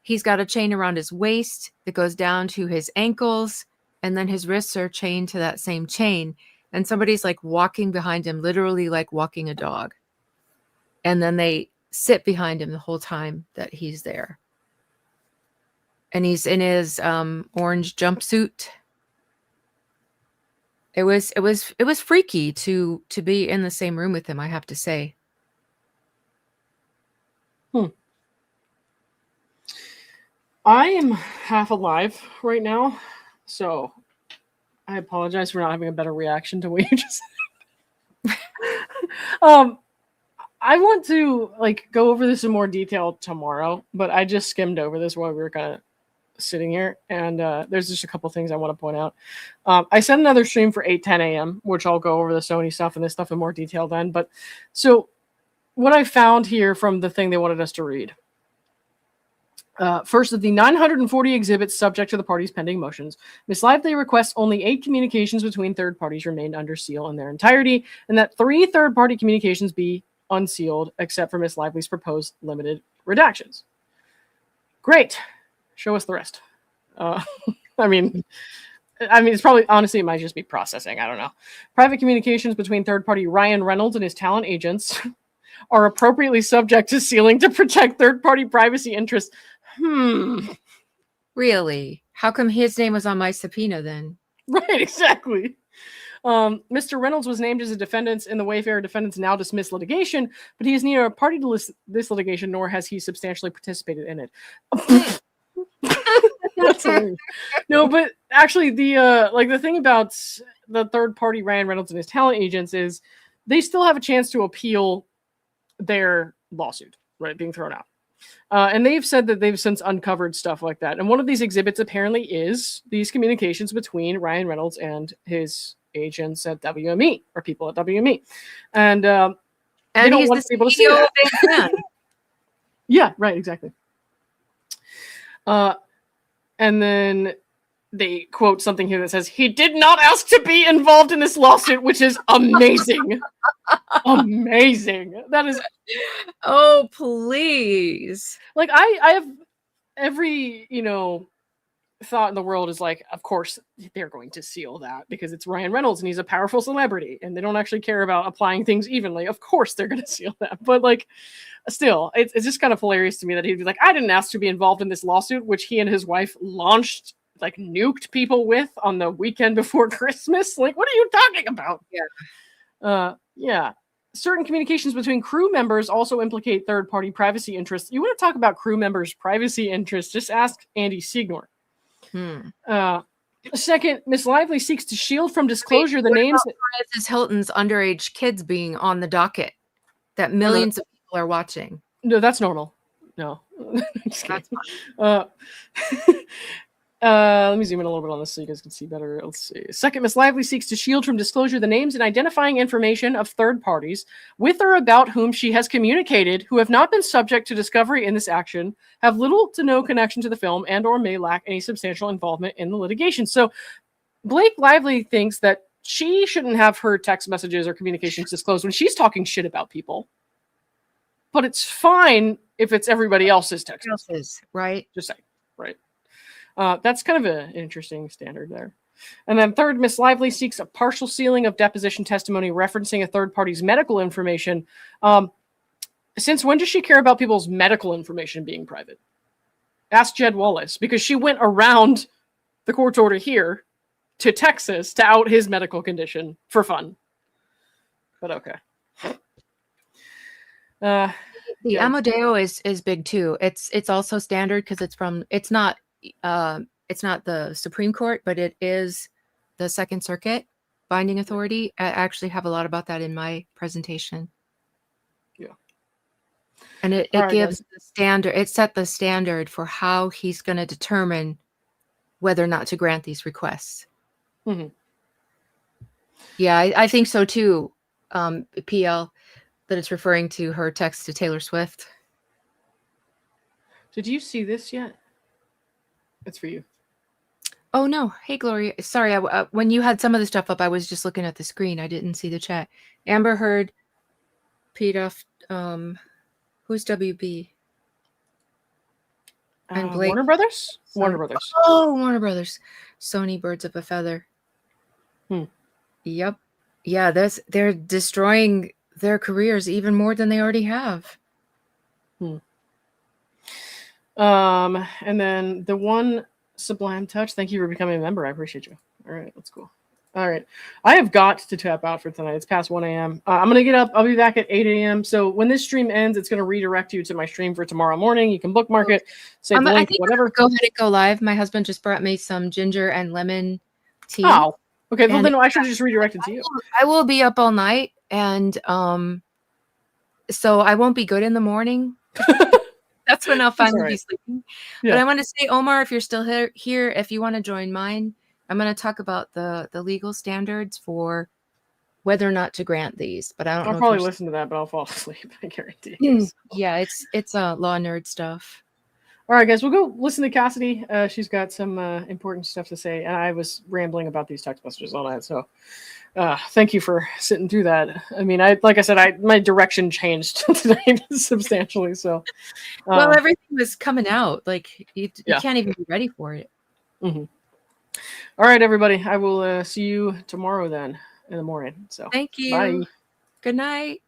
He's got a chain around his waist that goes down to his ankles, and then his wrists are chained to that same chain. And somebody's like walking behind him, literally like walking a dog. And then they sit behind him the whole time that he's there. And he's in his orange jumpsuit. It was freaky to be in the same room with him, I have to say. I am half alive right now, so I apologize for not having a better reaction to what you just said. I want to go over this in more detail tomorrow, but I just skimmed over this while we were kind of sitting here, and there's just a couple things I want to point out. I set another stream for 8:10 a.m., which I'll go over the Sony stuff and this stuff in more detail then. But so what I found here from the thing they wanted us to read. First, of the 940 exhibits subject to the parties' pending motions, Ms. Lively requests only 8 communications between third parties remained under seal in their entirety, and that 3 third-party communications be unsealed, except for Ms. Lively's proposed limited redactions. Great. Show us the rest. I mean, it's probably, honestly, it might just be processing. I don't know. Private communications between third-party Ryan Reynolds and his talent agents are appropriately subject to sealing to protect third-party privacy interests. Really? How come his name was on my subpoena then? Right, exactly. Mr. Reynolds was named as a defendant in the Wayfarer defendants now dismissed litigation, but he is neither a party to this litigation nor has he substantially participated in it. That's hilarious. No, but actually, the thing about the third party Ryan Reynolds and his talent agents is they still have a chance to appeal their lawsuit, right, being thrown out. And they've said that they've since uncovered stuff like that. And one of these exhibits apparently is these communications between Ryan Reynolds and his agents at WME, or people at WME. And they don't he's want the people to see CEO that. of Big Ten. Yeah, right, exactly. And then they quote something here that says, "He did not ask to be involved in this lawsuit," which is amazing. Amazing. That is, Oh, please. like, I have every, thought in the world is like, of course they're going to seal that because it's Ryan Reynolds and he's a powerful celebrity and they don't actually care about applying things evenly. Of course they're going to seal that. But like, still, it's just kind of hilarious to me that he'd be like, "I didn't ask to be involved in this lawsuit," which he and his wife launched, like, nuked people with on the weekend before Christmas. Like, what are you talking about? Yeah. Certain communications between crew members also implicate third-party privacy interests. You want to talk about crew members' privacy interests? Just ask Andy Signor. Second, Miss Lively seeks to shield from disclosure the names. Francis Hilton's underage kids being on the docket that millions of people are watching. No, that's normal. No. Just kidding. Let me zoom in a little bit on this so you guys can see better. Let's see. Second, Miss Lively seeks to shield from disclosure the names and identifying information of third parties with or about whom she has communicated who have not been subject to discovery in this action, have little to no connection to the film, and or may lack any substantial involvement in the litigation. So Blake Lively thinks that she shouldn't have her text messages or communications disclosed when she's talking shit about people. But it's fine if it's everybody else's text messages. Right? Just saying, right? That's kind of an interesting standard there. And then third, Miss Lively seeks a partial sealing of deposition testimony referencing a third party's medical information. Since when does she care about people's medical information being private? Ask Jed Wallace, because she went around the court's order here to Texas to out his medical condition for fun. But okay. The Amadeo is big too. It's also standard because it's not the Supreme Court, but it is the Second Circuit binding authority. I actually have a lot about that in my presentation. Yeah. And it gives the standard, it set the standard for how he's going to determine whether or not to grant these requests. Mm-hmm. Yeah, I think so too, PL, that it's referring to her text to Taylor Swift. Did you see this yet? It's for you. Oh, no. Hey, Gloria. Sorry, when you had some of the stuff up, I was just looking at the screen. I didn't see the chat. Amber Heard, Pedoff, who's WB? And Blake. Warner Brothers? Warner Brothers. Oh, Warner Brothers. Sony, Birds of a Feather. Yep. Yeah, they're destroying their careers even more than they already have. And then the one Sublime Touch. Thank you for becoming a member. I appreciate you. All right, that's cool. All right. I have got to tap out for tonight. It's past 1 a.m. I'm going to get up. I'll be back at 8 a.m. So when this stream ends, it's going to redirect you to my stream for tomorrow morning. You can bookmark it, save the link, whatever. Go ahead and go live. My husband just brought me some ginger and lemon tea. Oh, okay. Well, then I should just redirect it to you. I will be up all night, and so I won't be good in the morning. That's when I'll finally be sleeping. Yeah. But I want to say, Omar, if you're still here, if you want to join mine, I'm going to talk about the legal standards for whether or not to grant these. But I'll probably listen to that, but I'll fall asleep. I guarantee you. Yeah, it's law nerd stuff. All right, guys, we'll go listen to Cassidy. She's got some important stuff to say, and I was rambling about these text messages all night. So thank you for sitting through that. I mean, like I said, my direction changed tonight substantially. So, well, everything was coming out. Like you can't even be ready for it. Mm-hmm. All right, everybody. I will see you tomorrow then in the morning. So thank you. Bye. Good night.